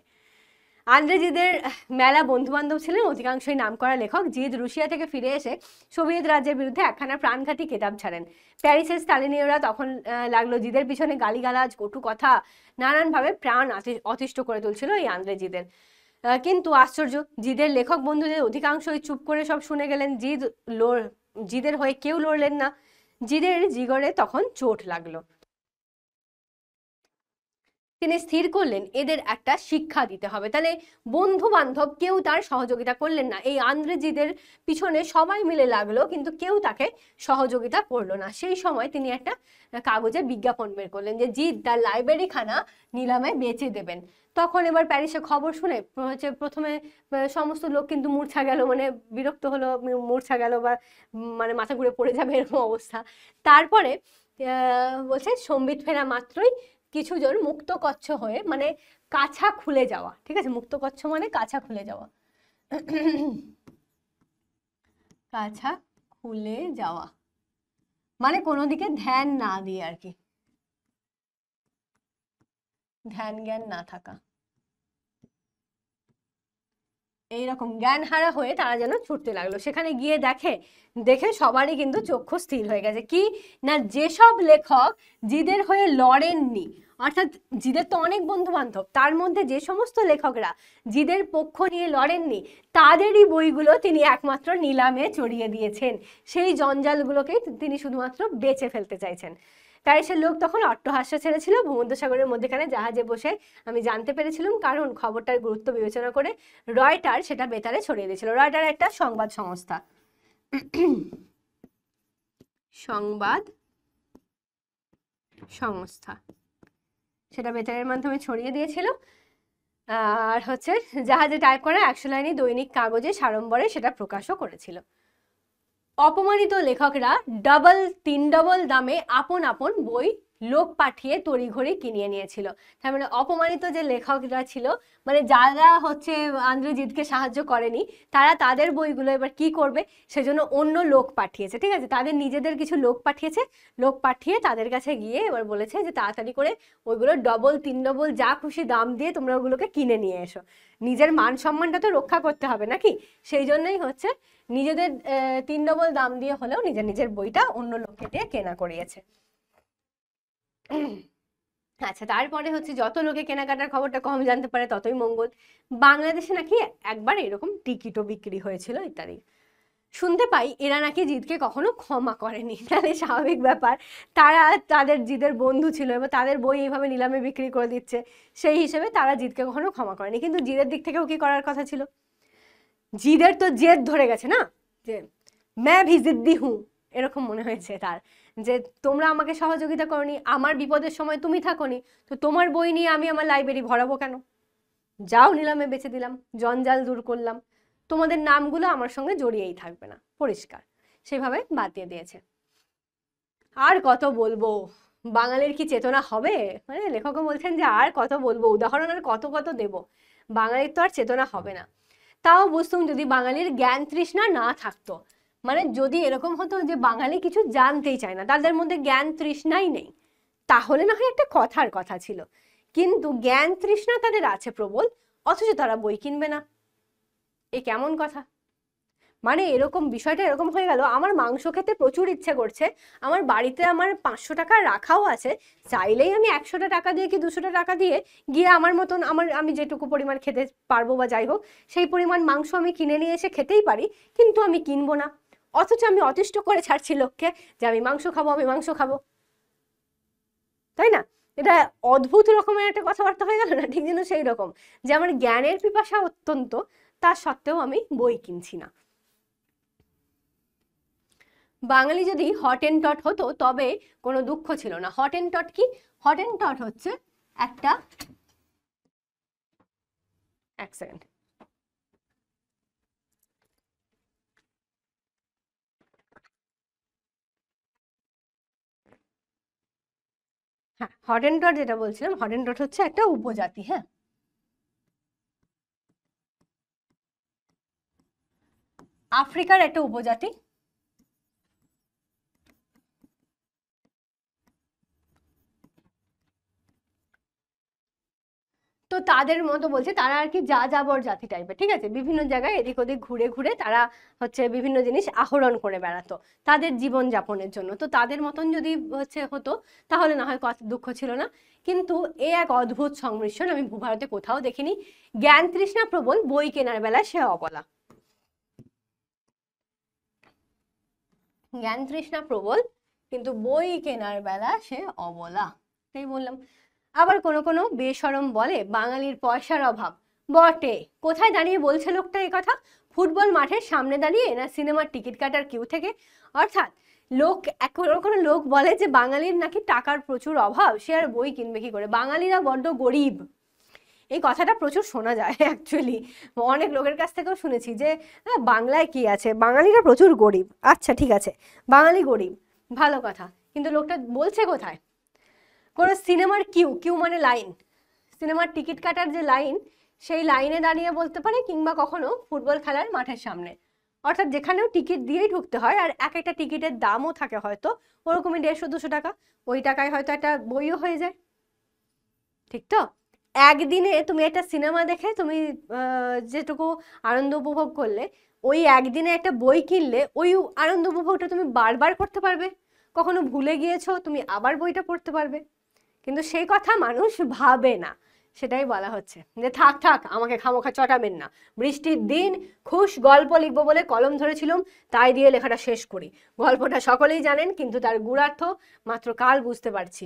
আন্দ্রে জিদের মেলা বন্ধু বান্ধব ছিলেন, অধিকাংশই নামকরা লেখক। জিদ রুশিয়া থেকে ফিরে এসে সোভিয়েত রাজ্যের বিরুদ্ধে একখানা প্রাণঘাতী কেতাব ছাড়েন। প্যারিসের স্টালিনীয়রা তখন লাগলো জিদের পিছনে গালিগালাজ, কটু কথা, নানানভাবে প্রাণ অতিষ্ঠ করে তুলছিল এই আন্দ্রে জিদের। কিন্তু আশ্চর্য, জিদের লেখক বন্ধুদের অধিকাংশই চুপ করে সব শুনে গেলেন। জিদের হয়ে কেউ লড়লেন না। জিদের জিগরে তখন চোট লাগলো। তিনি স্থির করলেন এদের একটা শিক্ষা দিতে হবে। তাহলে বন্ধু বান্ধব কেউ তার সহযোগিতা করলেন না। এই আন্দ্রে জিদের পিছনে সবাই মিলে লাগলো কিন্তু কেউ তাকে সহযোগিতা করলো না। সেই সময় তিনি একটা কাগজে বিজ্ঞাপন বের করলেন যে জিদ তার লাইব্রেরি খানা নিলামে বেচে দেবেন। তখন এবার প্যারিসে খবর শুনে হচ্ছে প্রথমে সমস্ত লোক কিন্তু মূর্ছা গেল, মানে বিরক্ত হলো, মূর্ছা গেল বা মানে মাথা ঘুরে পড়ে যাবে এরকম অবস্থা। তারপরে বলছে সম্বিত ফেরা মাত্রই কিছুজন মুক্তকচ্ছ হয়ে, মানে কাছা খুলে যাওয়া, ঠিক আছে, মুক্তকচ্ছ মানে কাছা খুলে যাওয়া, কাছা খুলে যাওয়া মানে কোনো দিকে ধ্যান না দিয়ে আর কি, ধ্যান জ্ঞান না থাকা, এইরকম জ্ঞান হারা হয়ে তারা যেন ছুটতে লাগলো। সেখানে গিয়ে দেখে সবারই কিন্তু চক্ষু স্থির হয়ে গেছে। কি না, যেসব লেখক জিদের হয়ে লড়েননি, অর্থাৎ জিদের তো অনেক বন্ধু বান্ধব, তার মধ্যে যে সমস্ত লেখকরা জিদের পক্ষ নিয়ে লড়েননি তাদেরই বইগুলো তিনি একমাত্র নিলামে চড়িয়ে দিয়েছেন। সেই জঞ্জালগুলোকে তিনি শুধুমাত্র বেচে ফেলতে চাইছেন। প্যারিসের লোক তখন অট্টহাস্য ছেড়েছিল। ভূমধ্যসাগরের মধ্যেখানে জাহাজে বসে আমি জানতে পেরেছিলাম, কারণ খবরটার গুরুত্ব বিবেচনা করে রয়টার সেটা বেতারে ছড়িয়ে দিয়েছিল। রয়টার একটা সংবাদ সংস্থা, সেটা বেতারের মাধ্যমে ছড়িয়ে দিয়েছিল। আর হচ্ছে জাহাজে টাইপ করা 100 লাইনি দৈনিক কাগজে সাড়ম্বরে সেটা প্রকাশও করেছিল। অপমানিত লেখকরা 3 ডবল দামে আপন বই লোক পাঠিয়ে তড়িঘড়ি কিনিয়ে নিয়েছিল। তার মানে অপমানিত যে লেখকরা ছিল, মানে যারা হচ্ছে আন্দ্রজিৎকে সাহায্য করেনি, তারা তাদের বইগুলো এবার কি করবে সেজন্য অন্য লোক পাঠিয়েছে, ঠিক আছে, তাদের নিজেদের কিছু লোক পাঠিয়েছে, লোক পাঠিয়ে তাদের কাছে গিয়ে এবার বলেছে যে তাড়াতাড়ি করে ওইগুলো ডবল 3 ডবল যা খুশি দাম দিয়ে তোমরা ওগুলোকে কিনে নিয়ে এসো। নিজের মান সম্মানটা তো রক্ষা করতে হবে নাকি, সেই জন্যই হচ্ছে নিজেদের 3 ডবল দাম দিয়ে হলেও নিজের নিজের বইটা অন্য লোককে দিয়ে কেনা করিয়েছে। আচ্ছা, তারপরে হচ্ছে যত লোকে কেনাকাটার খবরটা কম জানতে পারে ততই মঙ্গল। বাংলাদেশে নাকি একবার এরকম টিকিটও বিক্রি হয়েছিল ইত্যাদি। শুনতে পাই এরা নাকি জিৎকে কখনো ক্ষমা করেনি। তাহলে স্বাভাবিক ব্যাপার, তারা তাদের জিদের বন্ধু ছিল এবার তাদের বই এইভাবে নিলামে বিক্রি করে দিচ্ছে, সেই হিসেবে তারা জিৎকে কখনো ক্ষমা করেনি। কিন্তু জিদের দিক থেকেও কি করার কথা ছিল? জিদের তো জেদ ধরে গেছে না, যে ম্যা ভি জিদ্দি হুঁ, এরকম মনে হয়েছে তার, যে তোমরা আমাকে সহযোগিতা করনি, আমার বিপদের সময় তুমি থাকোনি, তো তোমার বই নিয়ে আমি আমার লাইব্রেরি ভরাবো কেন? যাও নিলামে বেচে দিলাম, জঞ্জাল দূর করলাম, তোমাদের নামগুলো আমার সঙ্গে জড়িয়েই থাকবে না, পরিষ্কার। সেভাবে বাদ দিয়ে দিয়েছে। আর কত বলবো, বাঙালির কি চেতনা হবে? মানে লেখকও বলছেন যে আর কত বলবো, উদাহরণ আর কত কত দেব, বাঙালির তো আর চেতনা হবে না। তাও বুঝতুম যদি বাঙালির জ্ঞান তৃষ্ণা না থাকতো, মানে যদি এরকম হতো যে বাঙালি কিছু জানতেই চায় না, তাদের মধ্যে জ্ঞান তৃষ্ণাই নেই, তাহলে না হয় একটা কথার কথা ছিল। কিন্তু জ্ঞান তৃষ্ণা তাদের আছে প্রবল, অথচ তারা বই কিনবে না, এ কেমন কথা? মানে এরকম বিষয়টা এরকম হয়ে গেল, আমার মাংস খেতে প্রচুর ইচ্ছে করছে, আমার বাড়িতে আমার 500 টাকা রাখাও আছে, চাইলেই আমি 100টা টাকা দিয়ে কি 200টা টাকা দিয়ে গিয়ে আমার মতন আমি যেটুকু পরিমাণ খেতে পারবো বা যাই হোক সেই পরিমাণ মাংস আমি কিনে নিয়ে এসে খেতেই পারি, কিন্তু আমি কিনবো না। অথচ আমি অতিষ্ঠ করে ছাড়ছি লোককে যে আমি মাংস খাবো, আমি মাংস খাবো, তাই না? এটা অদ্ভুত রকমের একটা কথাবার্তা হয়ে গেল না? ঠিক যেন সেই রকম যে আমার জ্ঞানের পিপাসা অত্যন্ত, তা সত্ত্বেও আমি বই কিনছি না। বাঙালি যদি হট এন্ড টট হতো তবে কোনো দুঃখ ছিল না। হট এন্ড টট কি? হট এন্ড টট হচ্ছে একটা, এক সেকেন্ড, হ্যাঁ, হট এন্ড টট যেটা বলছিলাম, হট এন্ড টট হচ্ছে একটা উপজাতি, হ্যাঁ, আফ্রিকার একটা উপজাতি। তো তাদের মতো বলছে, তারা আর কি যা যাবর জাতি টাইপের, ঠিক আছে, বিভিন্ন জায়গায় এদিক ওদিক ঘুরে ঘুরে তারা হচ্ছে বিভিন্ন জিনিস আহরণ করে বেড়াতো তাদের জীবন যাপনের জন্য। তো তাদের মতন যদি হচ্ছে হতো তাহলে না হয় কত দুঃখ ছিল না। কিন্তু এ এক অদ্ভুত সংমিশ্রণ আমি ভূভারতে কোথাও দেখিনি। জ্ঞান তৃষ্ণা প্রবল, বই কেনার বেলায় সে অবলা। জ্ঞান তৃষ্ণা প্রবল কিন্তু বই কেনার বেলা সে অবলা, তাই বললাম। আবার কোনো কোনো বেশরম বলে বাঙালির পয়সার অভাব, বটে, কোথায় দাঁড়িয়ে বলছে লোকটা এই কথা? ফুটবল মাঠের সামনে দাঁড়িয়ে না সিনেমার টিকিট কাটার কিউ থেকে? অর্থাৎ লোক, কোনো কোনো লোক বলে যে বাঙালির নাকি টাকার প্রচুর অভাব, সে আর বই কিনবে কি করে, বাঙালিরা বড্ড গরিব। এই কথাটা প্রচুর শোনা যায় অ্যাকচুয়ালি, অনেক লোকের কাছ থেকেও শুনেছি যে বাংলায় কি আছে, বাঙালিরা প্রচুর গরিব। আচ্ছা ঠিক আছে, বাঙালি গরিব, ভালো কথা, কিন্তু লোকটা বলছে কোথায়? কোনো সিনেমার কিউ, কিউ মানে লাইন, সিনেমার টিকিট কাটার যে লাইন, সেই লাইনে দাঁড়িয়ে বলতে পারে, কিংবা কখনো ফুটবল খেলার মাঠের সামনে, অর্থাৎ যেখানেও টিকিট দিয়েই ঢুকতে হয়, আর এক একটা টিকিটের দামও থাকে হয়তো ওরকমই 150-200 টাকা, ওই টাকায় হয়তো একটা বইও হয়ে যায়, ঠিক তো? একদিনে তুমি একটা সিনেমা দেখে তুমি যেটুকু আনন্দ উপভোগ করলে, ওই একদিনে একটা বই কিনলে ওই আনন্দ উপভোগটা তুমি বারবার করতে পারবে, কখনো ভুলে গিয়েছো তুমি আবার বইটা পড়তে পারবে। কিন্তু সেই কথা মানুষ ভাবে না, সেটাই বলা হচ্ছে যে থাক থাক আমাকে খামোখা চটাবেন না, বৃষ্টির দিন খুশ গল্প লিখবো বলে কলম ধরেছিলাম, তাই দিয়ে লেখাটা শেষ করি। গল্পটা সকলেই জানেন কিন্তু তার গূঢ়ার্থ মাত্র কাল বুঝতে পারছি।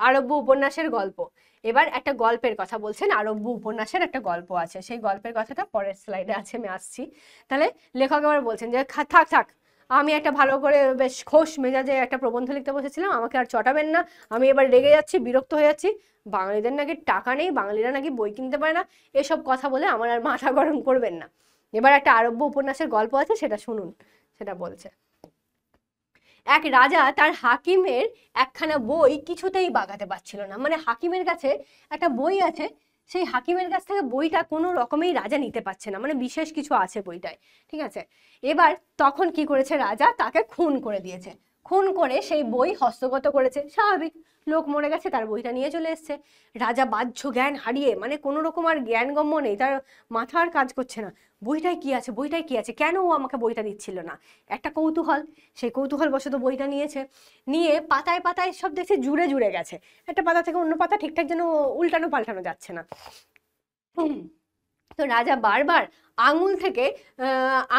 আরব্য উপন্যাসের গল্প। এবার একটা গল্পের কথা বলছেন, আরব্য উপন্যাসের একটা গল্প আছে, সেই গল্পের কথাটা পরের স্লাইডে আছে, আমি আসছি। তাহলে লেখক আবার বলছেন যে থাক থাক, আমি একটা ভালো করে বেশ খোশ মেজাজে একটা প্রবন্ধ লিখতে বসেছিলাম, আমাকে আর চটাবেন না, আমি এবার রেগে যাচ্ছি, বিরক্ত হয়ে যাচ্ছি, বাঙালিদের নাকি টাকা নেই, বাঙালিরা নাকি বই কিনতে পারে না, এসব কথা বলে আমার আর মাথা গরম করবেন না। এবার একটা আরব্য উপন্যাসের গল্প আছে, সেটা শুনুন, সেটা বলছে। এক রাজা তার হাকিমের একখানা বই কিছুতেই বাগাতে পারছিল না। মানে হাকিমের কাছে একটা বই আছে, সেই হাকিমের কাছ থেকে বইটা কোনো রকমেই রাজা নিতে পারছে না, মানে বিশেষ কিছু আছে বইটায়, ঠিক আছে। এবার তখন কি করেছে রাজা, তাকে খুন করে দিয়েছে। খুন করে সেই বই হস্তগত করেছে, স্বাভাবিক, লোক মরে গেছে, তার বইটা নিয়ে চলে এসছে। রাজা বাহ্য জ্ঞান হারিয়ে, মানে কোনো রকম আর জ্ঞানগম্য নেই, তার মাথা আর কাজ করছে না, বইটায় কি আছে, বইটায় কি আছে, কেন ও আমাকে বইটা দিচ্ছিল না। একটা কৌতূহল, সেই কৌতূহল বশত বইটা নিয়েছে, নিয়ে পাতায় পাতায় সব দেখছে জুড়ে জুড়ে গেছে, একটা পাতা থেকে অন্য পাতা ঠিকঠাক যেন উল্টানো পাল্টানো যাচ্ছে না। তো রাজা বারবার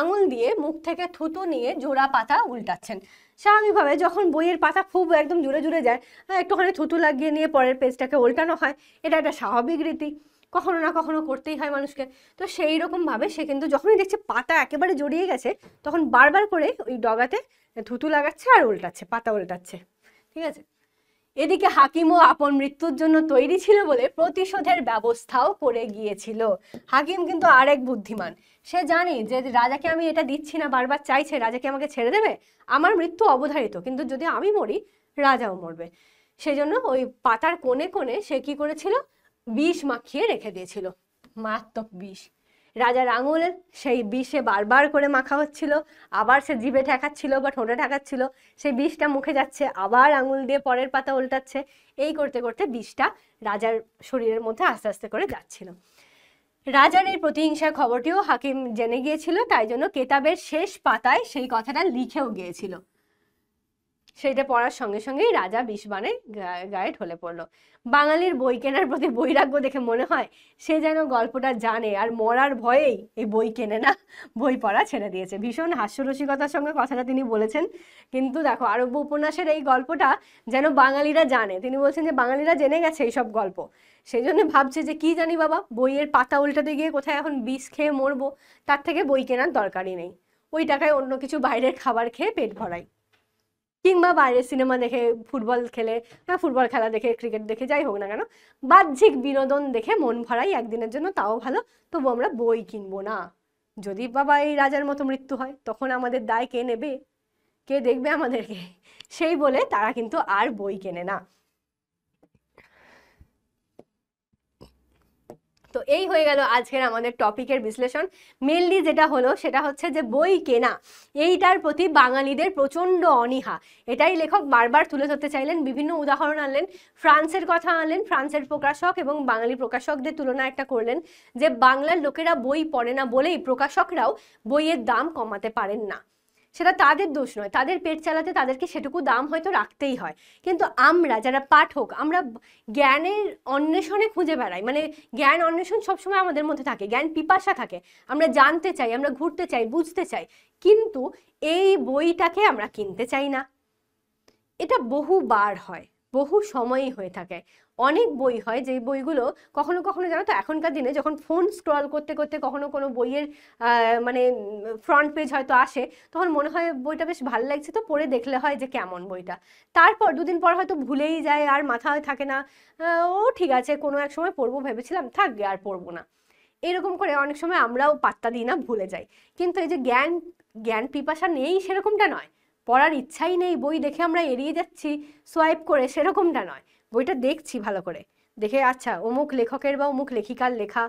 আঙুল দিয়ে মুখ থেকে থুতু নিয়ে জোড়া পাতা উল্টাচ্ছেন। স্বাভাবিকভাবে যখন বইয়ের পাতা খুব একদম জুড়ে জুড়ে যায়, একটুখানি থুতু লাগিয়ে নিয়ে পরের পেজটাকে উল্টানো হয়, এটা একটা স্বাভাবিক রীতি, কখনো না কখনো করতেই হয় মানুষকে। তো সেই রকম ভাবে সে কিন্তু যখনই দেখছে পাতা একেবারে জড়িয়ে গেছে, তখন বারবার করে ওই ডগাতে থুতু লাগাচ্ছে আর উল্টাচ্ছে, পাতা উল্টাচ্ছে, ঠিক আছে। এদিকে হাকিমও আপন মৃত্যুর জন্য তৈরি ছিল বলে প্রতিশোধের ব্যবস্থাও করে গিয়েছিল। হাকিম কিন্তু আরেক বুদ্ধিমান, সে জানে যে রাজাকে আমি এটা দিচ্ছি না, বারবার চাইছে, রাজাকে আমাকে ছেড়ে দেবে, আমার মৃত্যু অবধারিত, কিন্তু যদি আমি মরি রাজাও মরবে। সেজন্য ওই পাতার কোণে কোণে সে কি করেছিল, বিষ মাখিয়ে রেখে দিয়েছিল, মারাত্মক বিষ। রাজার আঙুলে সেই বিষে বারবার করে মাখা হচ্ছিল, আবার সে জিভে ঠেকাচ্ছিল বা ঠোঁটে ঠেকাচ্ছিল, সেই বিষটা মুখে যাচ্ছে, আবার আঙুল দিয়ে পরের পাতা উল্টাচ্ছে, এই করতে করতে বিষটা রাজার শরীরের মধ্যে আস্তে আস্তে করে যাচ্ছিল। রাজার এই প্রতিহিংসার খবরটিও হাকিম জেনে গিয়েছিল, তাই জন্য কেতাবের শেষ পাতায় সেই কথাটা লিখেও গিয়েছিল। সেইটা পড়ার সঙ্গে সঙ্গেই রাজা বিষবাণে গায়ে ঢলে পড়লো। বাঙালির বই কেনার প্রতি বৈরাগ্য দেখে মনে হয় সে যেন গল্পটা জানে আর মরার ভয়েই এই বই কেনে না, বই পড়া ছেড়ে দিয়েছে। ভীষণ হাস্যরসিকতার সঙ্গে কথাটা তিনি বলেছেন, কিন্তু দেখো আরব্য উপন্যাসের এই গল্পটা যেন বাঙালিরা জানে, তিনি বলছেন যে বাঙালিরা জেনে গেছে এইসব গল্প, সেই জন্য ভাবছে যে কি জানি বাবা, বইয়ের পাতা উল্টাতে গিয়ে কোথায় এখন বিষ খেয়ে মরবো, তার থেকে বই কেনার দরকারই নেই, ওই টাকায় অন্য কিছু বাইরের খাবার খেয়ে পেট ভরাই, কিংবা বাইরে সিনেমা দেখে, ফুটবল খেলে, ফুটবল খেলা দেখে, ক্রিকেট দেখে, যাই হোক না কেন, বাহ্যিক বিনোদন দেখে মন ভরাই একদিনের জন্য, তাও ভালো, তবু আমরা বই কিনবো না। যদি বাবা এই রাজার মতো মৃত্যু হয়, তখন আমাদের দায় কে নেবে, কে দেখবে আমাদেরকে, সেই বলে তারা কিন্তু আর বই কেনে না। তো এই হয়ে গেল আজকের আমাদের টপিকের বিশ্লেষণ। মেনলি যেটা হলো সেটা হচ্ছে যে বই কেনা, এইটার প্রতি বাঙালিদের প্রচণ্ড অনীহা, এটাই লেখক বারবার তুলে ধরতে চাইলেন। বিভিন্ন উদাহরণ আনলেন, ফ্রান্সের কথা আনলেন, ফ্রান্সের প্রকাশক এবং বাঙালি প্রকাশকদের তুলনা একটা করলেন, যে বাংলার লোকেরা বই পড়ে না বলেই প্রকাশকরাও বইয়ের দাম কমাতে পারেন না। সেটা তাদের দোষ নয়, তাদের পেট চালাতে তাদেরকে সেটুকু দাম হয়তো রাখতেই হয়, কিন্তু আমরা যারা পাঠক, আমরা জ্ঞানের অন্বেষণে খুঁজে বেড়াই, মানে জ্ঞান অন্বেষণ সবসময় আমাদের মধ্যে থাকে, জ্ঞান পিপাসা থাকে, আমরা জানতে চাই, আমরা ঘুরতে চাই, বুঝতে চাই, কিন্তু এই বইটাকে আমরা কিনতে চাই না। এটা বহুবার হয়, বহু সময়ই হয়ে থাকে। অনেক বই হয় যে বইগুলো কখনো কখনো জানো তো, এখনকার দিনে যখন ফোন স্ক্রল করতে করতে কখনো কোনো বইয়ের মানে ফ্রন্ট পেজ হয়তো আসে, তখন মনে হয় বইটা বেশ ভালো লাগছে, তো পড়ে দেখলে হয় যে কেমন বইটা, তারপর দুদিন পর হয়তো ভুলেই যায়, আর মাথায় থাকে না, ও ঠিক আছে কোনো এক সময় পড়বো ভেবেছিলাম, থাকবে আর পড়বো না, এরকম করে অনেক সময় আমরাও পাত্তা দিই না, ভুলে যাই। কিন্তু এই যে জ্ঞান পিপাসা নেই সেরকমটা নয়, পড়ার ইচ্ছাই নেই, বই দেখে আমরা এড়িয়ে যাচ্ছি সোয়াইপ করে, সেরকমটা নয়, বইটা দেখছি ভালো করে, দেখে আচ্ছা অমুক লেখকের বা অমুক লেখিকার লেখা,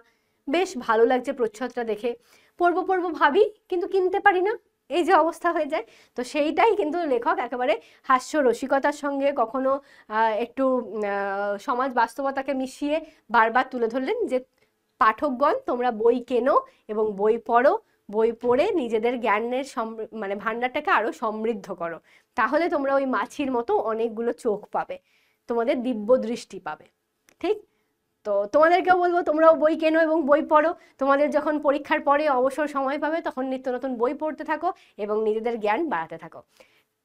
বেশ ভালো লাগছে প্রচ্ছদটা দেখে, পড়বো পড়বো ভাবি, কিন্তু কিনতে পারি না, এই যে অবস্থা হয়ে যায়। তো সেইটাই কিন্তু লেখক একেবারে হাস্য রসিকতার সঙ্গে, কখনো একটু সমাজ বাস্তবতাকে মিশিয়ে বারবার তুলে ধরলেন যে পাঠকগণ তোমরা বই কেনো এবং বই পড়ো, বই পড়ে নিজেদের জ্ঞানের মানে ভান্ডারটাকে আরো সমৃদ্ধ করো, তাহলে তোমরা ওই মাছির মতো অনেকগুলো চোখ পাবে, তোমাদের দিব্য দৃষ্টি পাবে। ঠিক তো তোমাদেরকেও বলবো তোমরাও বই কেনো এবং বই পড়ো, তোমাদের যখন পরীক্ষার পরে অবসর সময় পাবে তখন নিত্য নতুন বই পড়তে থাকো এবং নিজেদের জ্ঞান বাড়াতে থাকো।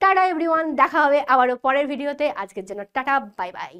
টাটা এভরিওয়ান, দেখা হবে আবারও পরের ভিডিওতে, আজকের জন্য টাটা, বাই বাই।